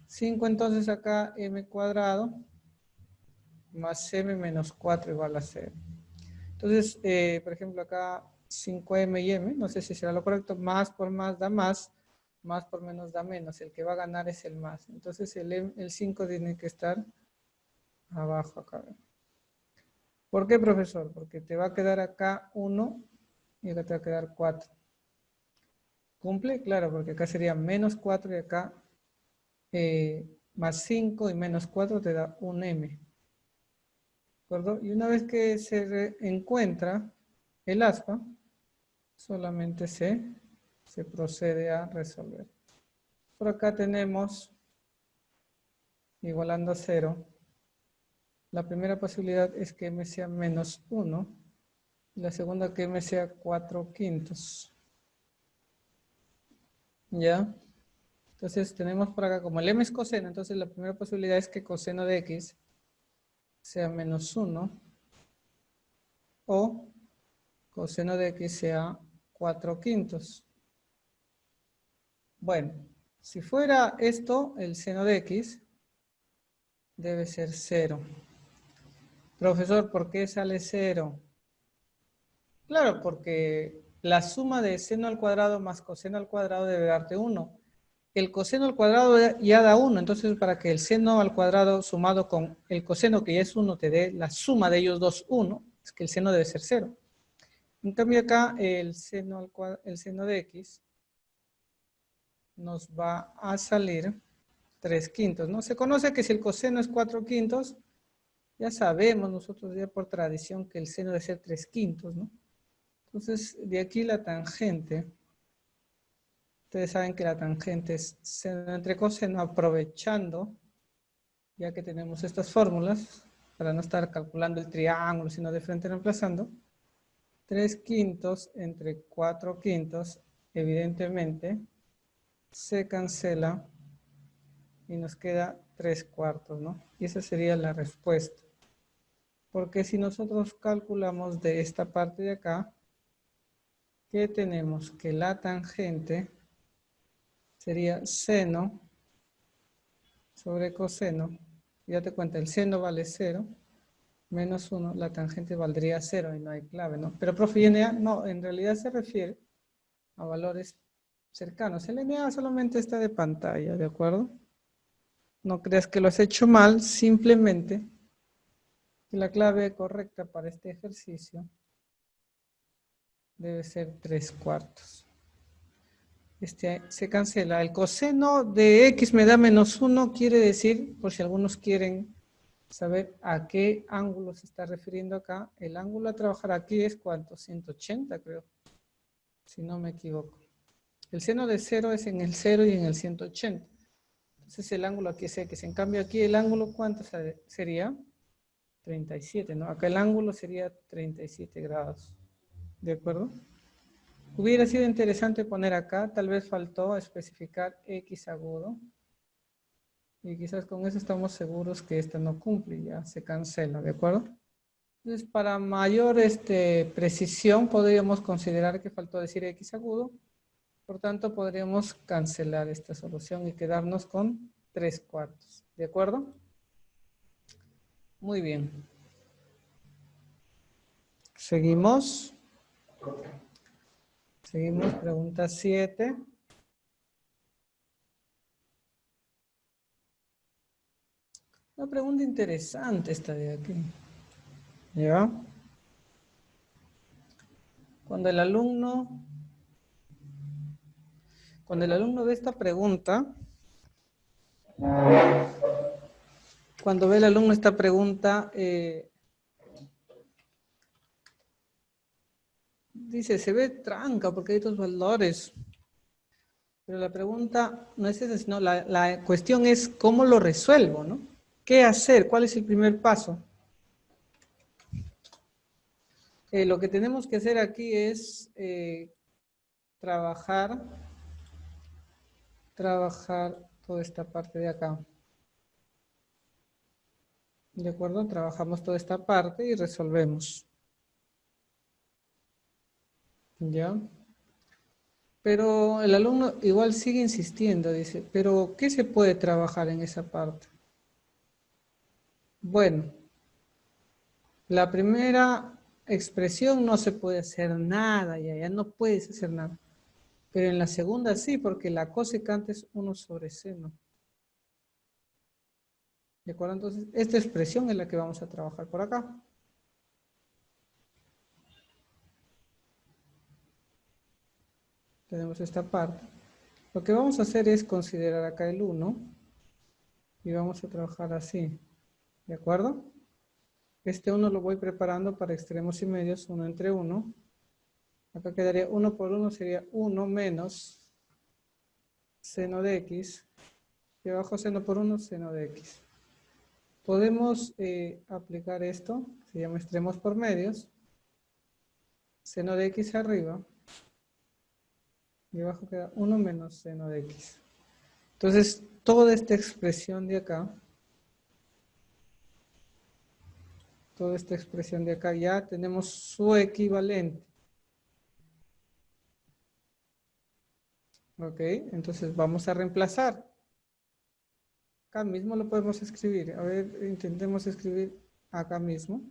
S1: 5 entonces acá m cuadrado más m menos 4 igual a 0. Entonces, por ejemplo, acá 5m y m, no sé si será lo correcto, más por más da más por menos da menos, el que va a ganar es el más. Entonces el 5 tiene que estar abajo acá. ¿Por qué, profesor? Porque te va a quedar acá 1 y acá te va a quedar 4. ¿Cumple? Claro, porque acá sería menos 4 y acá más 5 y menos 4 te da un m. ¿De acuerdo? Y una vez que se encuentra el aspa, solamente se procede a resolver. Por acá tenemos, igualando a 0, la primera posibilidad es que m sea menos 1, y la segunda que m sea 4/5. ¿Ya? Entonces tenemos por acá, como el m es coseno, entonces la primera posibilidad es que coseno de x sea menos 1, o coseno de x sea 4/5. Bueno, si fuera esto, el seno de x debe ser 0. Profesor, ¿por qué sale 0? Claro, porque la suma de seno al cuadrado más coseno al cuadrado debe darte 1. El coseno al cuadrado ya da 1, entonces para que el seno al cuadrado sumado con el coseno que ya es 1 te dé la suma de ellos dos 1, es que el seno debe ser 0. En cambio acá el seno de x nos va a salir 3/5, ¿no? Se conoce que si el coseno es 4/5, ya sabemos nosotros ya por tradición que el seno debe ser 3/5, ¿no? Entonces, de aquí la tangente, ustedes saben que la tangente es seno entre coseno, aprovechando, ya que tenemos estas fórmulas, para no estar calculando el triángulo, sino de frente reemplazando, 3/5 entre 4/5, evidentemente, se cancela y nos queda 3/4, ¿no? Y esa sería la respuesta. Porque si nosotros calculamos de esta parte de acá, ¿qué tenemos? Que la tangente sería seno sobre coseno. Ya te cuenta, el seno vale 0, menos 1, la tangente valdría 0 y no hay clave, ¿no? Pero, profe, NA, no, en realidad se refiere a valores cercanos. El NA solamente está de pantalla, ¿de acuerdo? No creas que lo has hecho mal, simplemente que la clave correcta para este ejercicio debe ser 3/4. Este se cancela. El coseno de x me da menos 1, quiere decir, por si algunos quieren saber a qué ángulo se está refiriendo acá, el ángulo a trabajar aquí es ¿cuánto? 180, creo, si no me equivoco. El seno de 0 es en el 0 y en el 180. Entonces el ángulo aquí es x. En cambio aquí el ángulo, ¿cuánto sería? 37, ¿no? Acá el ángulo sería 37 grados. ¿De acuerdo? Hubiera sido interesante poner acá, tal vez faltó especificar x agudo. Y quizás con eso estamos seguros que esta no cumple, ya se cancela, ¿de acuerdo? Entonces, para mayor precisión, podríamos considerar que faltó decir x agudo. Por tanto, podríamos cancelar esta solución y quedarnos con 3/4. ¿De acuerdo? Muy bien. Seguimos. Seguimos, pregunta 7. Una pregunta interesante esta de aquí. ¿Ya? Cuando el alumno ve esta pregunta, cuando ve el alumno esta pregunta, dice, se ve tranca porque hay estos valores. Pero la pregunta no es esa, sino la cuestión es cómo lo resuelvo, ¿no? ¿Qué hacer? ¿Cuál es el primer paso? Lo que tenemos que hacer aquí es trabajar toda esta parte de acá. ¿De acuerdo? Trabajamos toda esta parte y resolvemos. ¿Ya? Pero el alumno igual sigue insistiendo, dice, pero ¿qué se puede trabajar en esa parte? Bueno, la primera expresión no se puede hacer nada, ya no puedes hacer nada. Pero en la segunda sí, porque la cosecante es 1 sobre seno. ¿De acuerdo? Entonces, esta expresión es la que vamos a trabajar por acá. Tenemos esta parte. Lo que vamos a hacer es considerar acá el 1 y vamos a trabajar así. ¿De acuerdo? Este 1 lo voy preparando para extremos y medios, 1 entre 1. Acá quedaría 1 por 1, sería 1 menos seno de x. Y abajo seno por 1, seno de x. Podemos aplicar esto, se llama extremos por medios. Seno de x arriba. Y abajo queda 1 menos seno de x. Entonces, toda esta expresión de acá, ya tenemos su equivalente. Ok, entonces vamos a reemplazar. Acá mismo lo podemos escribir. A ver, intentemos escribir acá mismo.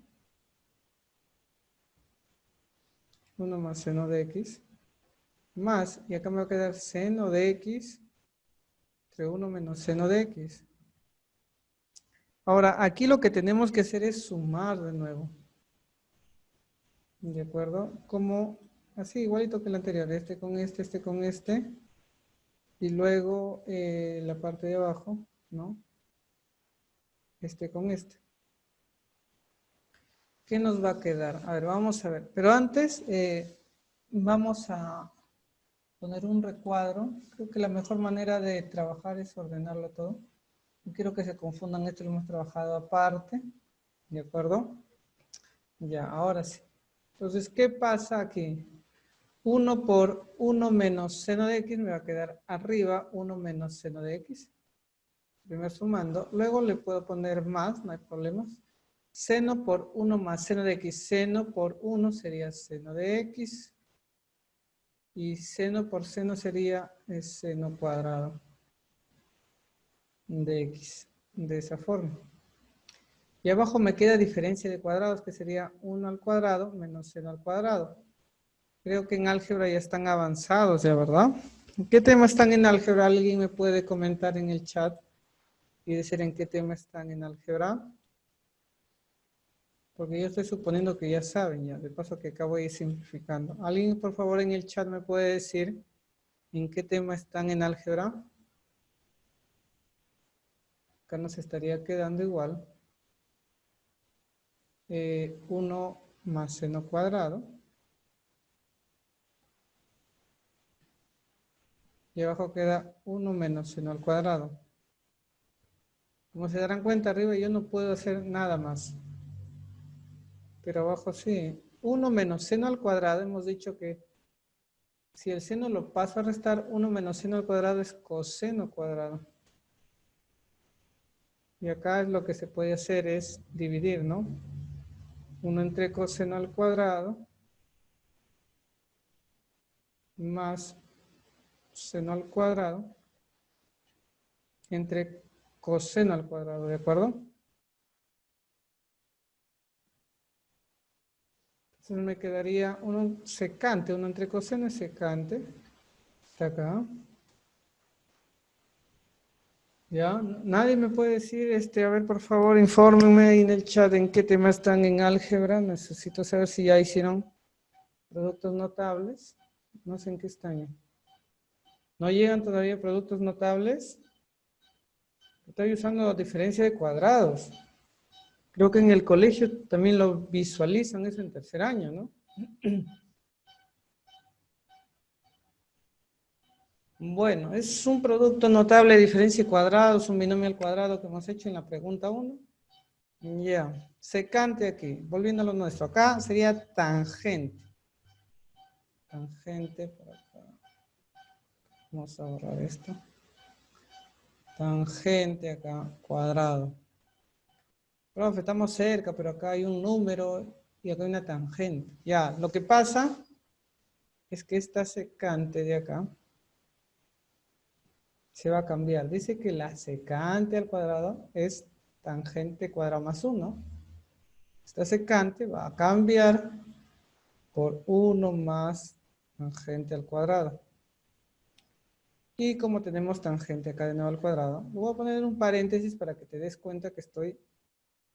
S1: 1 más seno de x. Más, y acá me va a quedar seno de x entre 1 menos seno de x. Ahora, aquí lo que tenemos que hacer es sumar de nuevo. ¿De acuerdo? Como así, igualito que el anterior. Este con este. Y luego la parte de abajo, ¿no? Este con este. ¿Qué nos va a quedar? A ver, vamos a ver. Pero antes vamos a poner un recuadro. Creo que la mejor manera de trabajar es ordenarlo todo. No quiero que se confundan, esto lo hemos trabajado aparte. ¿De acuerdo? Ya, ahora sí. Entonces, ¿qué pasa aquí? 1 por 1 menos seno de x me va a quedar arriba 1 menos seno de x. Primero sumando. Luego le puedo poner más, no hay problemas. Seno por 1 más seno de x. Seno por 1 sería seno de x. Y seno por seno sería seno cuadrado de x. De esa forma. Y abajo me queda diferencia de cuadrados, que sería 1 al cuadrado menos seno al cuadrado. Creo que en álgebra ya están avanzados, ¿ya verdad? ¿En qué tema están en álgebra? ¿Alguien me puede comentar en el chat y decir en qué tema están en álgebra? Porque yo estoy suponiendo que ya saben, ya. De paso que acá voy a ir simplificando. ¿Alguien, por favor, en el chat me puede decir en qué tema están en álgebra? Acá nos estaría quedando igual. 1 más seno cuadrado. Y abajo queda 1 menos seno al cuadrado. Como se darán cuenta, arriba yo no puedo hacer nada más. Pero abajo sí. 1 menos seno al cuadrado, hemos dicho que si el seno lo paso a restar, 1 menos seno al cuadrado es coseno cuadrado. Y acá lo que se puede hacer es dividir, ¿no? 1 entre coseno al cuadrado más seno al cuadrado entre coseno al cuadrado, ¿de acuerdo? Entonces me quedaría uno secante, 1 entre coseno es secante. Está acá. ¿Ya? Nadie me puede decir, a ver, por favor, infórmenme ahí en el chat en qué tema están en álgebra. Necesito saber si ya hicieron Productos notables. No sé en qué están. ¿No llegan todavía productos notables? Estoy usando diferencia de cuadrados. Creo que en el colegio también lo visualizan eso en tercer año, ¿no? Bueno, es un producto notable de diferencia de cuadrados, un binomio al cuadrado que hemos hecho en la pregunta 1. Ya, secante aquí, volviendo a lo nuestro. Acá sería tangente. Tangente por acá. Vamos a borrar esto. Tangente acá, cuadrado. Profe, estamos cerca, pero acá hay un número y acá hay una tangente. Ya, lo que pasa es que esta secante de acá se va a cambiar. Dice que la secante al cuadrado es tangente cuadrado más 1. Esta secante va a cambiar por 1 más tangente al cuadrado. Y como tenemos tangente acá de nuevo al cuadrado, voy a poner un paréntesis para que te des cuenta que estoy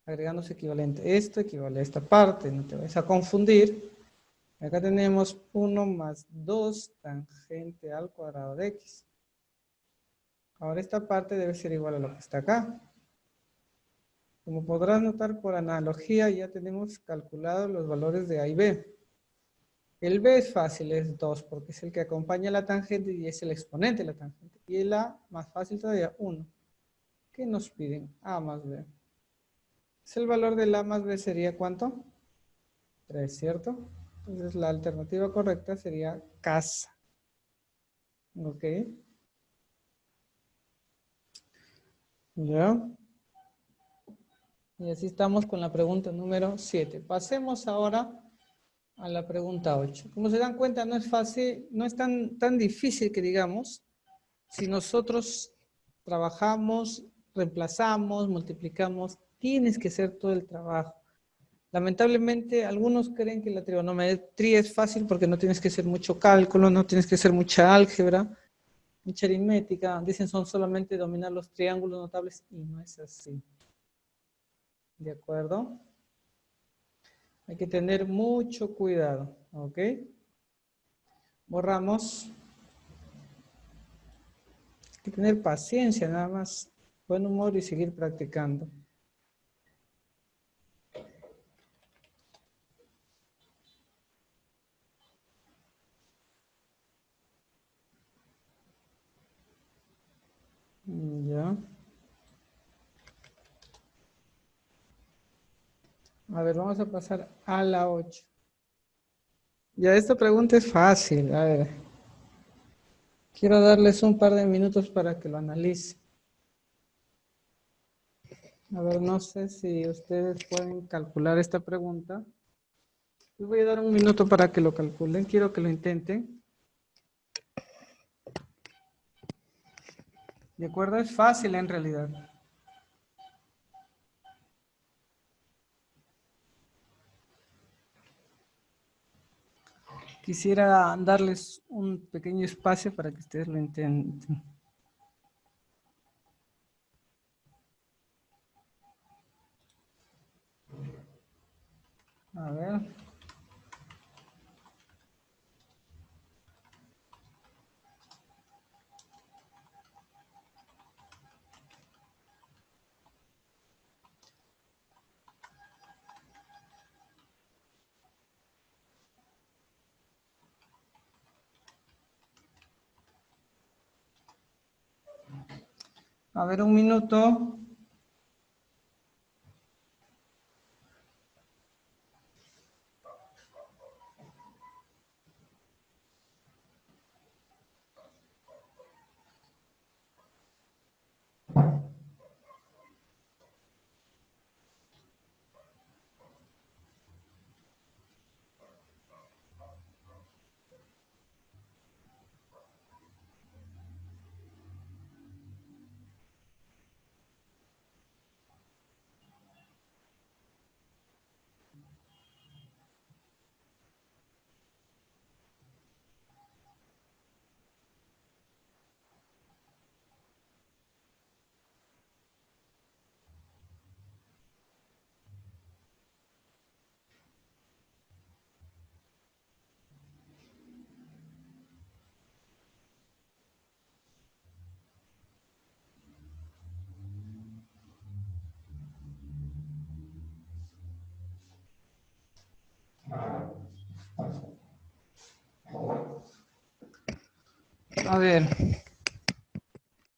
S1: agregando su equivalente. Esto equivale a esta parte, no te vayas a confundir. Acá tenemos 1 más 2 tangente al cuadrado de x. Ahora esta parte debe ser igual a lo que está acá. Como podrás notar por analogía, ya tenemos calculado los valores de A y B. El B es fácil, es 2, porque es el que acompaña la tangente y es el exponente de la tangente. Y el A, más fácil todavía, 1. ¿Qué nos piden? A más B. El valor del A más B sería ¿cuánto? 3, ¿cierto? Entonces la alternativa correcta sería casa. ¿Ok? ¿Ya? Y así estamos con la pregunta número 7. Pasemos ahora a la pregunta 8. Como se dan cuenta, no es fácil, no es tan difícil que digamos, si nosotros trabajamos, reemplazamos, multiplicamos, tienes que hacer todo el trabajo. Lamentablemente, algunos creen que la trigonometría es fácil porque no tienes que hacer mucho cálculo, no tienes que hacer mucha álgebra, mucha aritmética. Dicen son solamente dominar los triángulos notables y no es así. ¿De acuerdo? Hay que tener mucho cuidado, ¿ok? Borramos. Hay que tener paciencia nada más, buen humor y seguir practicando. Ya. A ver, vamos a pasar a la 8. Ya, esta pregunta es fácil. A ver, quiero darles un par de minutos para que lo analicen. A ver, no sé si ustedes pueden calcular esta pregunta. Les voy a dar un minuto para que lo calculen. Quiero que lo intenten. ¿De acuerdo? Es fácil en realidad. Quisiera darles un pequeño espacio para que ustedes lo intenten. A ver. A ver, un minuto. A ver,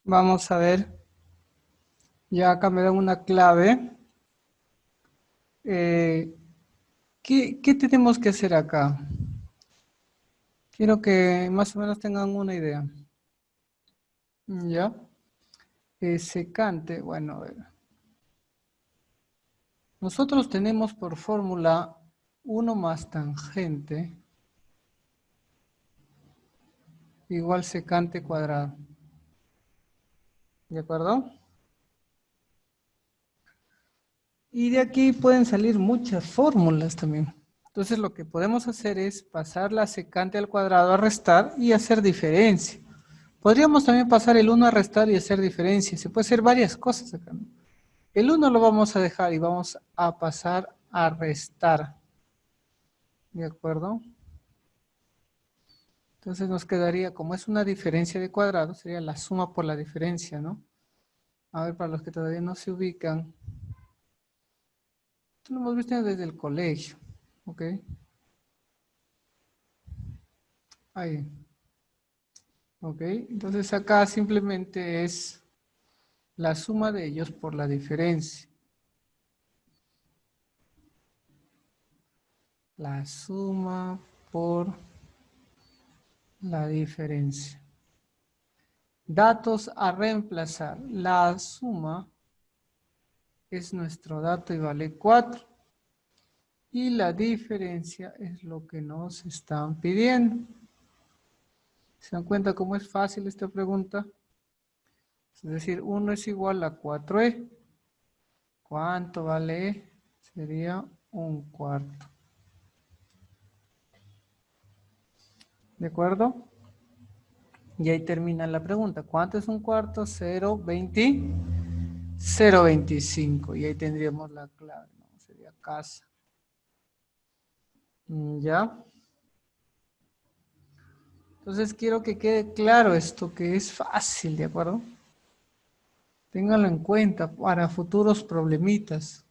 S1: vamos a ver. Ya acá me dan una clave. ¿Qué tenemos que hacer acá? Quiero que más o menos tengan una idea. ¿Ya? Secante, bueno, a ver. Nosotros tenemos por fórmula 1 más tangente igual secante cuadrado. ¿De acuerdo? Y de aquí pueden salir muchas fórmulas también. Entonces lo que podemos hacer es pasar la secante al cuadrado a restar y hacer diferencia. Podríamos también pasar el 1 a restar y hacer diferencia. Se puede hacer varias cosas acá, ¿no? El 1 lo vamos a dejar y vamos a pasar a restar. ¿De acuerdo? Entonces nos quedaría, como es una diferencia de cuadrados, sería la suma por la diferencia, ¿no? A ver, para los que todavía no se ubican. Esto lo hemos visto desde el colegio, ¿ok? Ahí. ¿Ok? Entonces acá simplemente es la suma de ellos por la diferencia. La suma por la diferencia. Datos a reemplazar. La suma es nuestro dato y vale 4. Y la diferencia es lo que nos están pidiendo. ¿Se dan cuenta cómo es fácil esta pregunta? Es decir, 1 es igual a 4e. ¿Cuánto vale e? Sería un cuarto. ¿De acuerdo? Y ahí termina la pregunta. ¿Cuánto es un cuarto? 0,20. 0,25. Y ahí tendríamos la clave, ¿no? Sería casa. ¿Ya? Entonces quiero que quede claro esto, que es fácil, ¿de acuerdo? Ténganlo en cuenta para futuros problemitas.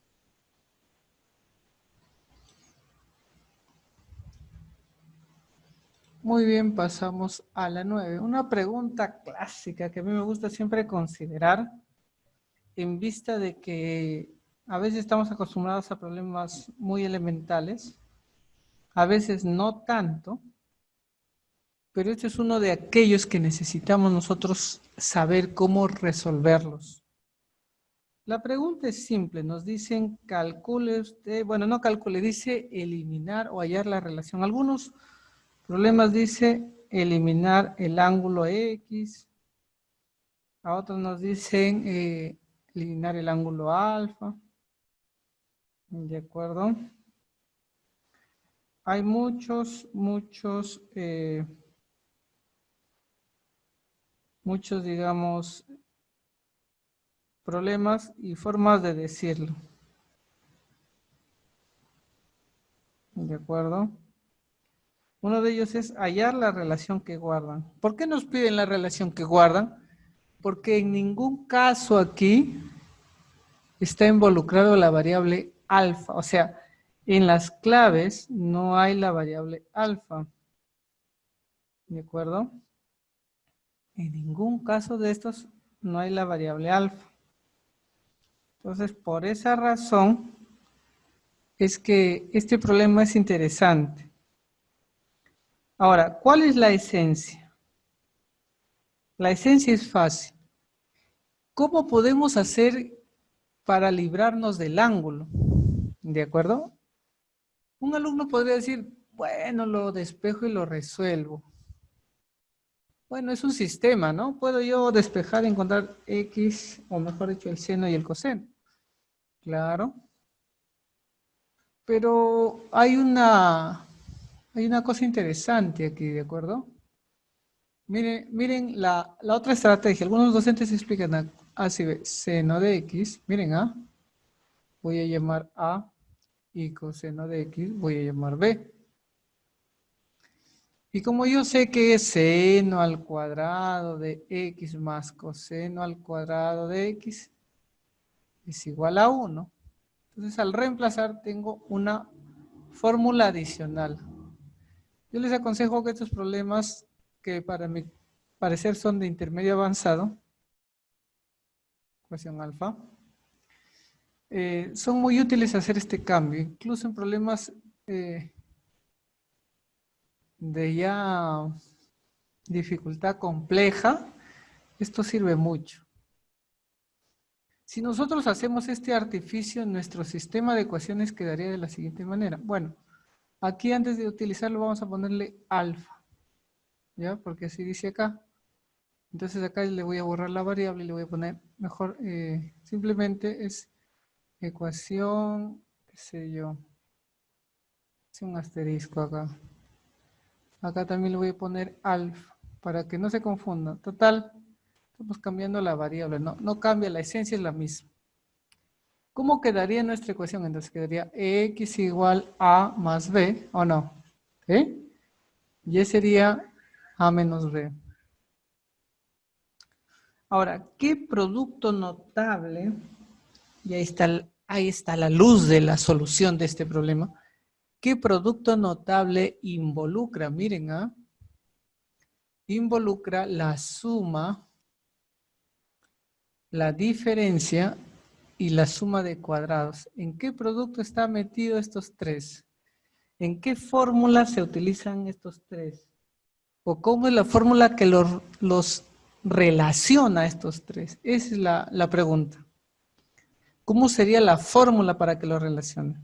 S1: Muy bien, pasamos a la 9. Una pregunta clásica que a mí me gusta siempre considerar en vista de que a veces estamos acostumbrados a problemas muy elementales, a veces no tanto, pero este es uno de aquellos que necesitamos nosotros saber cómo resolverlos. La pregunta es simple, nos dicen calcule usted, bueno, no calcule, dice eliminar o hallar la relación. Algunos problemas dice eliminar el ángulo X, a otros nos dicen eliminar el ángulo alfa, ¿de acuerdo? Hay muchos, digamos, problemas y formas de decirlo. ¿De acuerdo? Uno de ellos es hallar la relación que guardan. ¿Por qué nos piden la relación que guardan? Porque en ningún caso aquí está involucrado la variable alfa. O sea, en las claves no hay la variable alfa. ¿De acuerdo? En ningún caso de estos no hay la variable alfa. Entonces, por esa razón es que este problema es interesante. Ahora, ¿cuál es la esencia? La esencia es fácil. ¿Cómo podemos hacer para librarnos del ángulo? ¿De acuerdo? Un alumno podría decir, bueno, lo despejo y lo resuelvo. Bueno, es un sistema, ¿no? Puedo yo despejar y encontrar X, o mejor dicho, el seno y el coseno. Claro. Pero hay una cosa interesante aquí, ¿de acuerdo? Miren la otra estrategia. Algunos docentes explican así, seno de X. Miren A, voy a llamar A, y coseno de X voy a llamar B. Y como yo sé que es seno al cuadrado de X más coseno al cuadrado de X es igual a 1. Entonces al reemplazar tengo una fórmula adicional. Yo les aconsejo que estos problemas, que para mi parecer son de intermedio avanzado, ecuación alfa. Son muy útiles hacer este cambio, incluso en problemas de ya dificultad compleja, esto sirve mucho. Si nosotros hacemos este artificio, nuestro sistema de ecuaciones quedaría de la siguiente manera. Bueno, aquí antes de utilizarlo vamos a ponerle alfa, ¿ya? Porque así dice acá. Entonces acá le voy a borrar la variable y le voy a poner mejor, simplemente es ecuación, qué sé yo, es un asterisco acá. Acá también le voy a poner alfa, para que no se confunda. Total, estamos cambiando la variable, no cambia, la esencia es la misma. ¿Cómo quedaría nuestra ecuación? Entonces quedaría x igual a más b, ¿o no? ¿Sí? Y sería a menos b. Ahora, ¿qué producto notable? Y ahí está la luz de la solución de este problema. ¿Qué producto notable involucra? Miren, involucra la suma, la diferencia y la suma de cuadrados. ¿En qué producto está metido estos tres? ¿En qué fórmula se utilizan estos tres? ¿O cómo es la fórmula que los relaciona a estos tres? Esa es la pregunta. ¿Cómo sería la fórmula para que lo relacione?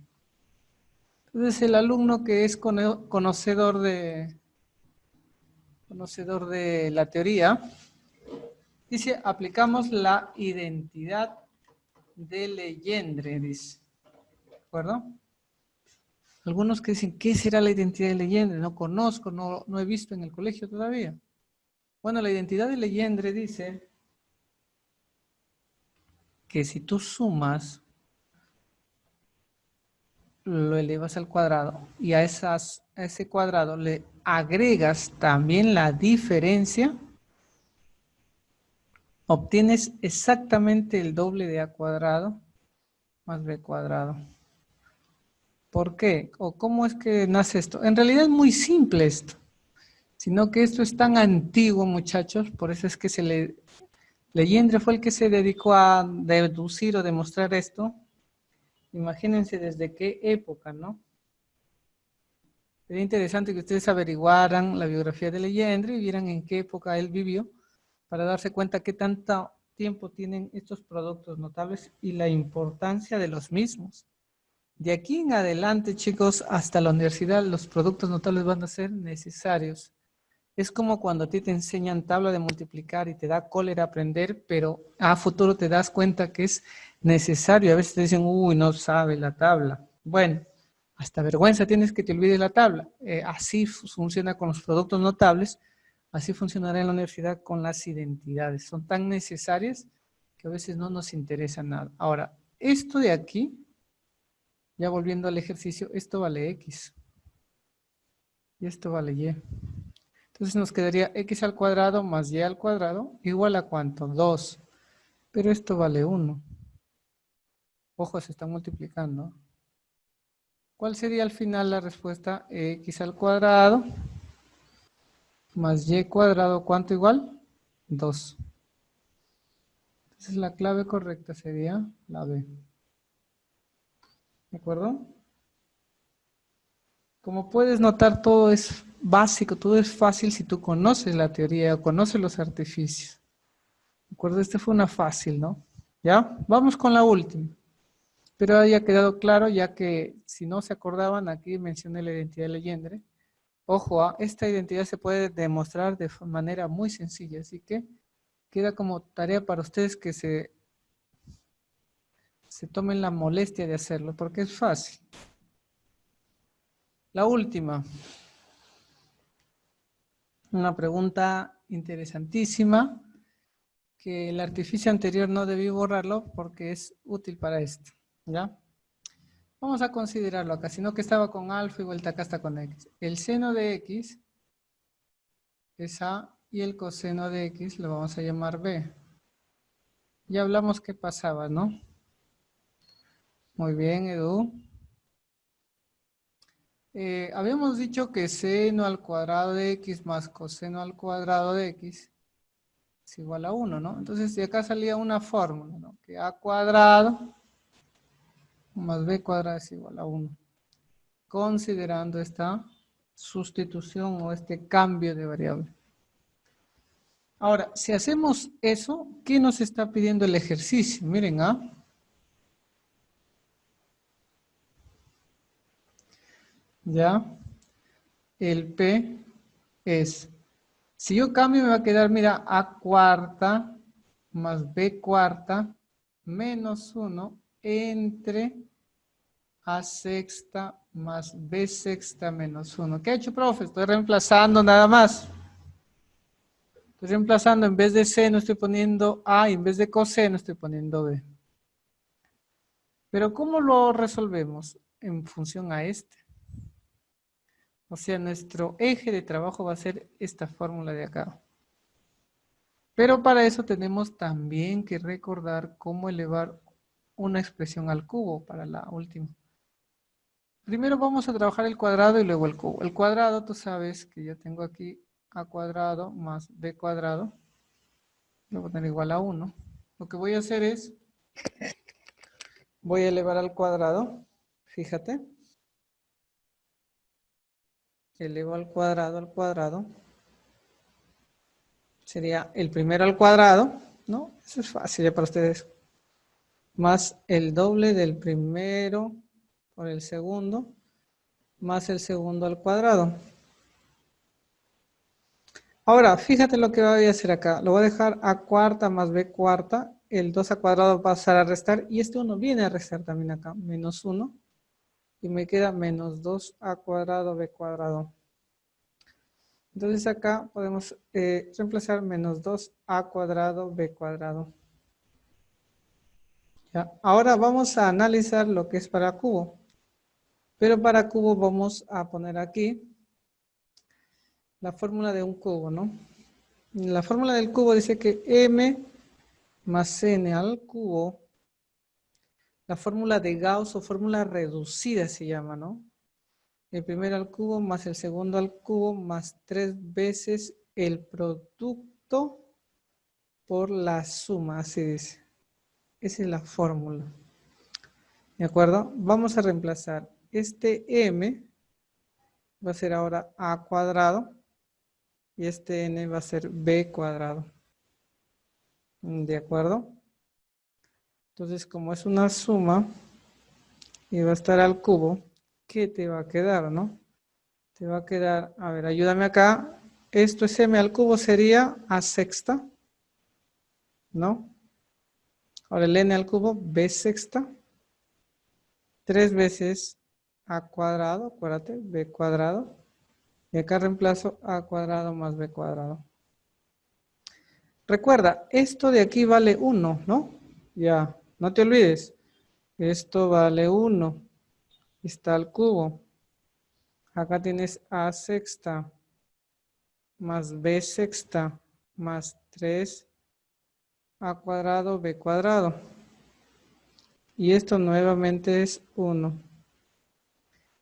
S1: Entonces el alumno que es conocedor de la teoría, dice, aplicamos la identidad de Legendre, dice. ¿De acuerdo? Algunos que dicen, ¿qué será la identidad de Legendre? No conozco, no he visto en el colegio todavía. Bueno, la identidad de Legendre dice que si tú sumas, lo elevas al cuadrado y a ese cuadrado le agregas también la diferencia, obtienes exactamente el doble de a cuadrado más b cuadrado. ¿Por qué? ¿O cómo es que nace esto? En realidad es muy simple esto, sino que esto es tan antiguo, muchachos, por eso es que Legendre fue el que se dedicó a deducir o demostrar esto. Imagínense desde qué época, ¿no? Sería interesante que ustedes averiguaran la biografía de Legendre y vieran en qué época él vivió para darse cuenta qué tanto tiempo tienen estos productos notables y la importancia de los mismos. De aquí en adelante, chicos, hasta la universidad, los productos notables van a ser necesarios. Es como cuando a ti te enseñan tabla de multiplicar y te da cólera aprender, pero a futuro te das cuenta que es necesario. A veces te dicen, uy, no sabe la tabla. Bueno, hasta vergüenza tienes que te olvides la tabla. Así funciona con los productos notables, así funcionará en la universidad con las identidades. Son tan necesarias que a veces no nos interesa nada. Ahora, esto de aquí, ya volviendo al ejercicio, esto vale X. Y esto vale Y. Entonces nos quedaría X al cuadrado más Y al cuadrado igual a ¿cuánto? 2. Pero esto vale 1. Ojo, se está multiplicando. ¿Cuál sería al final la respuesta? X al cuadrado más Y cuadrado, ¿cuánto igual? 2. Entonces la clave correcta sería la B. ¿De acuerdo? Como puedes notar, todo es básico, todo es fácil si tú conoces la teoría o conoces los artificios. ¿De acuerdo? Esta fue una fácil, ¿no? ¿Ya? Vamos con la última. Pero haya quedado claro, ya que si no se acordaban, aquí mencioné la identidad de Legendre. Ojo, esta identidad se puede demostrar de manera muy sencilla, así que queda como tarea para ustedes que se tomen la molestia de hacerlo, porque es fácil. La última. Una pregunta interesantísima, que el artificio anterior no debí borrarlo porque es útil para esto, ¿ya? Vamos a considerarlo acá, sino que estaba con alfa y vuelta acá está con x. El seno de x es a y el coseno de x lo vamos a llamar b. Ya hablamos qué pasaba, ¿no? Muy bien, Edu. Habíamos dicho que seno al cuadrado de x más coseno al cuadrado de x es igual a 1, ¿no? Entonces de acá salía una fórmula, ¿no? Que a cuadrado más b cuadrado es igual a 1. Considerando esta sustitución o este cambio de variable. Ahora, si hacemos eso, ¿qué nos está pidiendo el ejercicio? Miren, ya, el P es, si yo cambio me va a quedar, mira, A cuarta más B cuarta menos 1 entre A sexta más B sexta menos 1. ¿Qué ha hecho, profe? Estoy reemplazando nada más. Estoy reemplazando, en vez de seno estoy poniendo A y en vez de coseno estoy poniendo B. Pero ¿cómo lo resolvemos? En función a este. O sea, nuestro eje de trabajo va a ser esta fórmula de acá. Pero para eso tenemos también que recordar cómo elevar una expresión al cubo para la última. Primero vamos a trabajar el cuadrado y luego el cubo. El cuadrado, tú sabes que yo tengo aquí a cuadrado más b cuadrado. Lo voy a poner igual a 1. Lo que voy a hacer es, voy a elevar al cuadrado. Fíjate. Elevo al cuadrado. Sería el primero al cuadrado, ¿no? Eso es fácil ya para ustedes. Más el doble del primero por el segundo, más el segundo al cuadrado. Ahora, fíjate lo que voy a hacer acá. Lo voy a dejar a cuarta más b cuarta. El 2 a cuadrado va a pasar a restar. Y este 1 viene a restar también acá. Menos 1. Y me queda menos 2a cuadrado b cuadrado. Entonces acá podemos reemplazar menos 2a cuadrado b cuadrado. ¿Ya? Ahora vamos a analizar lo que es para cubo. Pero para cubo vamos a poner aquí la fórmula de un cubo, ¿no? La fórmula del cubo dice que m más n al cubo, la fórmula de Gauss o fórmula reducida se llama, ¿no? El primero al cubo más el segundo al cubo más 3 veces el producto por la suma, así dice. Esa es la fórmula. ¿De acuerdo? Vamos a reemplazar este m, va a ser ahora a cuadrado, y este n va a ser b cuadrado. ¿De acuerdo? Entonces, como es una suma y va a estar al cubo, ¿qué te va a quedar, no? Te va a quedar, a ver, ayúdame acá. Esto es m al cubo, sería a sexta, ¿no? Ahora el n al cubo, b sexta. 3 veces a cuadrado, acuérdate, b cuadrado. Y acá reemplazo a cuadrado más b cuadrado. Recuerda, esto de aquí vale 1, ¿no? Ya, no te olvides. Esto vale 1. Está al cubo. Acá tienes a sexta más b sexta más 3 a cuadrado b cuadrado. Y esto nuevamente es 1.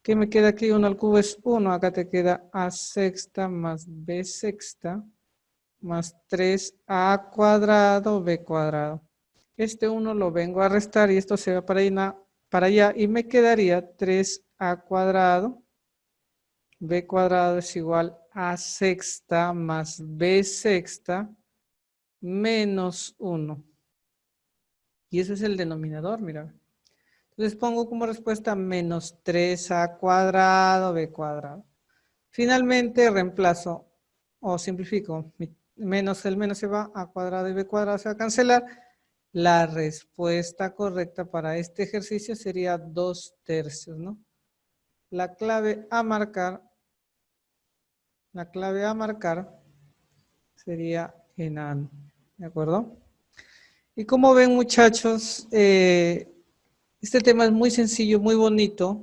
S1: ¿Qué me queda aquí? 1 al cubo es 1. Acá te queda a sexta más b sexta más 3a cuadrado b cuadrado. Este 1 lo vengo a restar y esto se va para allá y me quedaría 3a cuadrado b cuadrado es igual a sexta más b sexta menos 1. Y eso es el denominador, mira. Entonces pongo como respuesta menos 3a cuadrado b cuadrado. Finalmente reemplazo o simplifico. Menos el menos se va, a cuadrado y b cuadrado se va a cancelar. La respuesta correcta para este ejercicio sería 2/3, ¿no? La clave a marcar sería enano, ¿de acuerdo? Y como ven, muchachos, este tema es muy sencillo, muy bonito,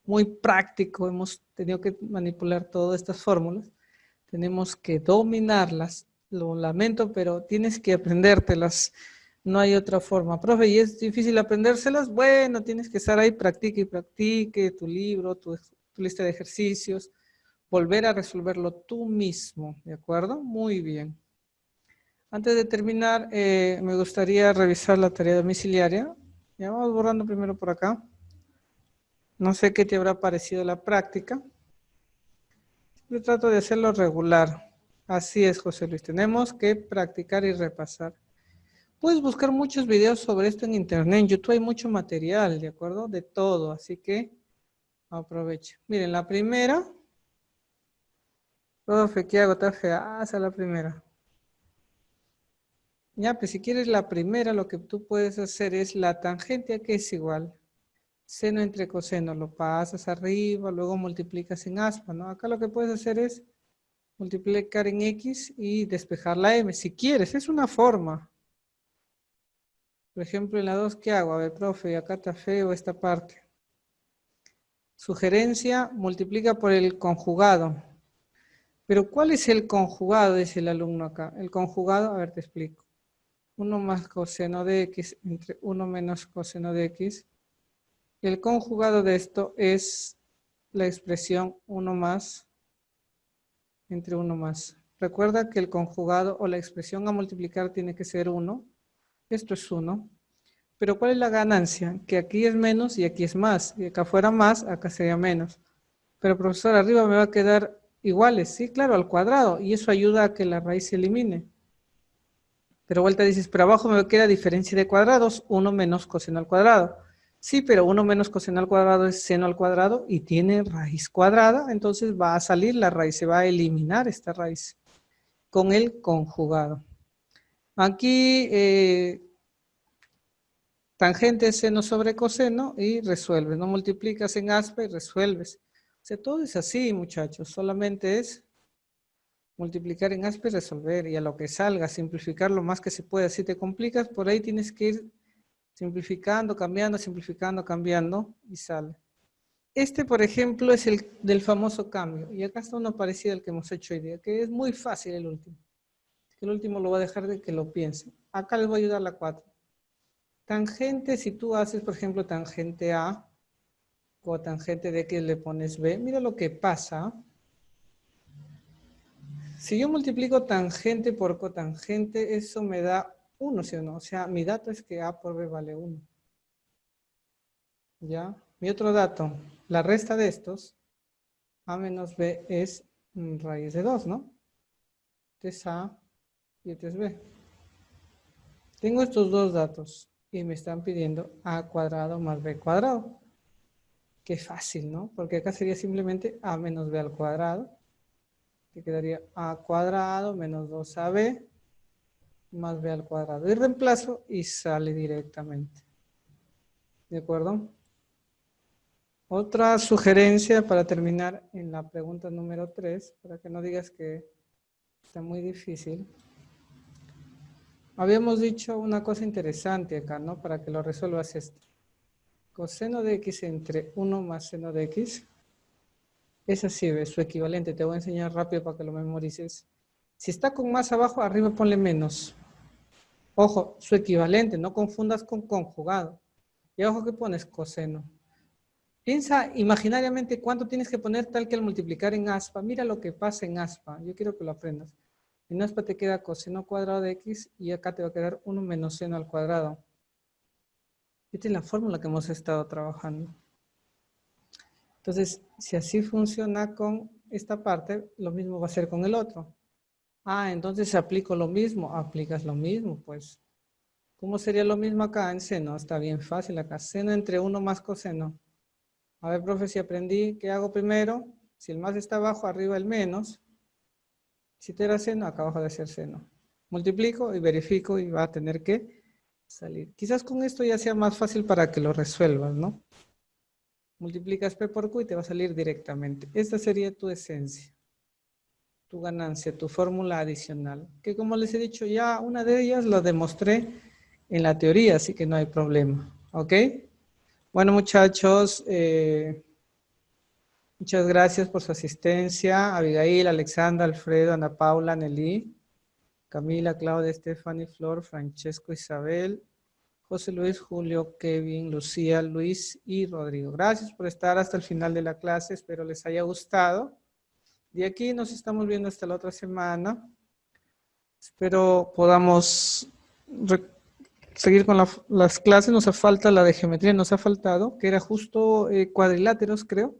S1: muy práctico. Hemos tenido que manipular todas estas fórmulas. Tenemos que dominarlas. Lo lamento, pero tienes que aprendértelas. No hay otra forma. Profe, ¿y es difícil aprendérselas? Bueno, tienes que estar ahí, practique y practique tu libro, tu lista de ejercicios, volver a resolverlo tú mismo, ¿de acuerdo? Muy bien. Antes de terminar, me gustaría revisar la tarea domiciliaria. Ya vamos borrando primero por acá. No sé qué te habrá parecido la práctica. Yo trato de hacerlo regular. Así es, José Luis. Tenemos que practicar y repasar. Puedes buscar muchos videos sobre esto en internet. En YouTube hay mucho material, ¿de acuerdo? De todo. Así que aproveche. Miren, la primera. Profe, ¿qué hago? Está fea. Esa es la primera. Ya, pues si quieres la primera, lo que tú puedes hacer es la tangente a que es igual. Seno entre coseno, lo pasas arriba, luego multiplicas en aspa, ¿no? Acá lo que puedes hacer es multiplicar en X y despejar la M, si quieres, es una forma. Por ejemplo, en la 2, ¿qué hago? A ver, profe, acá está feo esta parte. Sugerencia, multiplica por el conjugado. Pero ¿cuál es el conjugado? Dice el alumno acá. El conjugado, a ver, te explico. 1 más coseno de X entre 1 menos coseno de X. El conjugado de esto es la expresión 1 más entre 1 más. Recuerda que el conjugado o la expresión a multiplicar tiene que ser 1. Esto es 1. Pero ¿cuál es la ganancia? Que aquí es menos y aquí es más. Y acá fuera más, acá sería menos. Pero profesor, arriba me va a quedar iguales. Sí, claro, al cuadrado. Y eso ayuda a que la raíz se elimine. Pero vuelta dices, pero abajo me queda diferencia de cuadrados, 1 menos coseno al cuadrado. Sí, pero 1 menos coseno al cuadrado es seno al cuadrado y tiene raíz cuadrada, entonces va a salir la raíz, se va a eliminar esta raíz con el conjugado. Aquí tangente seno sobre coseno y resuelves, no multiplicas en aspa y resuelves. O sea, todo es así, muchachos, solamente es multiplicar en aspa y resolver, y a lo que salga, simplificar lo más que se pueda. Si te complicas, por ahí tienes que ir simplificando, cambiando, y sale. Este, por ejemplo, es el del famoso cambio, y acá está uno parecido al que hemos hecho hoy día, que es muy fácil el último. El último lo voy a dejar de que lo piensen. Acá les voy a ayudar la 4. Tangente, si tú haces, por ejemplo, tangente A, o tangente de X le pones B, mira lo que pasa. Si yo multiplico tangente por cotangente, eso me da 1, ¿sí o no? O sea, mi dato es que A por B vale 1. ¿Ya? Mi otro dato, la resta de estos, A menos B es raíz de 2, ¿no? Este es A y este es B. Tengo estos dos datos y me están pidiendo A cuadrado más B cuadrado. Qué fácil, ¿no? Porque acá sería simplemente A menos B al cuadrado. Que quedaría A cuadrado menos 2AB más B al cuadrado. Y reemplazo y sale directamente. ¿De acuerdo? Otra sugerencia para terminar en la pregunta número 3, para que no digas que está muy difícil. Habíamos dicho una cosa interesante acá, ¿no? Para que lo resuelvas esto. Coseno de X entre 1 más seno de X. Es así, ¿ves? Su equivalente. Te voy a enseñar rápido para que lo memorices. Si está con más abajo, arriba ponle menos. Ojo, su equivalente, no confundas con conjugado. Y ojo que pones coseno. Piensa imaginariamente cuánto tienes que poner tal que al multiplicar en aspa. Mira lo que pasa en aspa. Yo quiero que lo aprendas. En aspa te queda coseno cuadrado de X y acá te va a quedar 1 menos seno al cuadrado. Esta es la fórmula que hemos estado trabajando. Entonces, si así funciona con esta parte, lo mismo va a ser con el otro. Ah, entonces aplico lo mismo. Aplicas lo mismo, pues. ¿Cómo sería lo mismo acá en seno? Está bien fácil acá. Seno entre 1 más coseno. A ver, profe, si aprendí, ¿qué hago primero? Si el más está abajo, arriba el menos. Si te era seno, acá abajo debe ser seno. Multiplico y verifico y va a tener que salir. Quizás con esto ya sea más fácil para que lo resuelvas, ¿no? Multiplicas P por Q y te va a salir directamente. Esta sería tu esencia, tu ganancia, tu fórmula adicional. Que como les he dicho ya, una de ellas la demostré en la teoría, así que no hay problema. ¿Ok? Bueno, muchachos, muchas gracias por su asistencia. Abigail, Alexandra, Alfredo, Ana Paula, Nelly, Camila, Claudia, Stephanie, Flor, Francesco, Isabel, José Luis, Julio, Kevin, Lucía, Luis y Rodrigo. Gracias por estar hasta el final de la clase. Espero les haya gustado. De aquí nos estamos viendo hasta la otra semana. Espero podamos seguir con las clases. Nos ha faltado la de geometría, nos ha faltado, que era justo cuadriláteros, creo.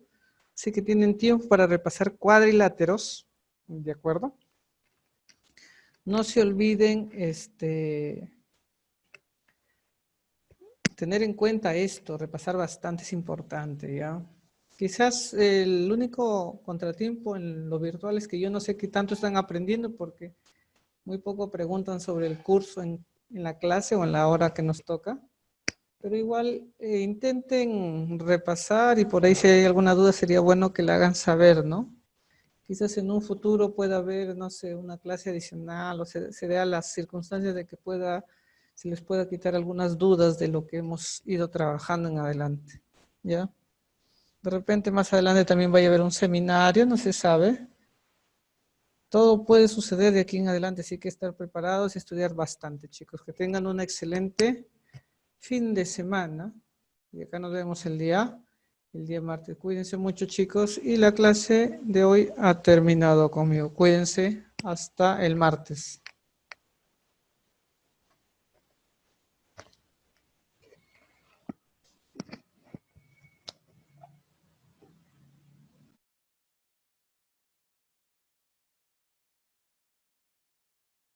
S1: Así que tienen tiempo para repasar cuadriláteros, ¿de acuerdo? No se olviden tener en cuenta esto, repasar bastante es importante, ¿ya? Quizás el único contratiempo en lo virtual es que yo no sé qué tanto están aprendiendo porque muy poco preguntan sobre el curso en la clase o en la hora que nos toca. Pero igual intenten repasar y por ahí si hay alguna duda sería bueno que la hagan saber, ¿no? Quizás en un futuro pueda haber, no sé, una clase adicional o se vea las circunstancias de que se les pueda quitar algunas dudas de lo que hemos ido trabajando en adelante, ¿ya? De repente más adelante también vaya a haber un seminario, no se sabe. Todo puede suceder de aquí en adelante, así que estar preparados y estudiar bastante, chicos. Que tengan un excelente fin de semana. Y acá nos vemos el día martes. Cuídense mucho, chicos. Y la clase de hoy ha terminado conmigo. Cuídense hasta el martes.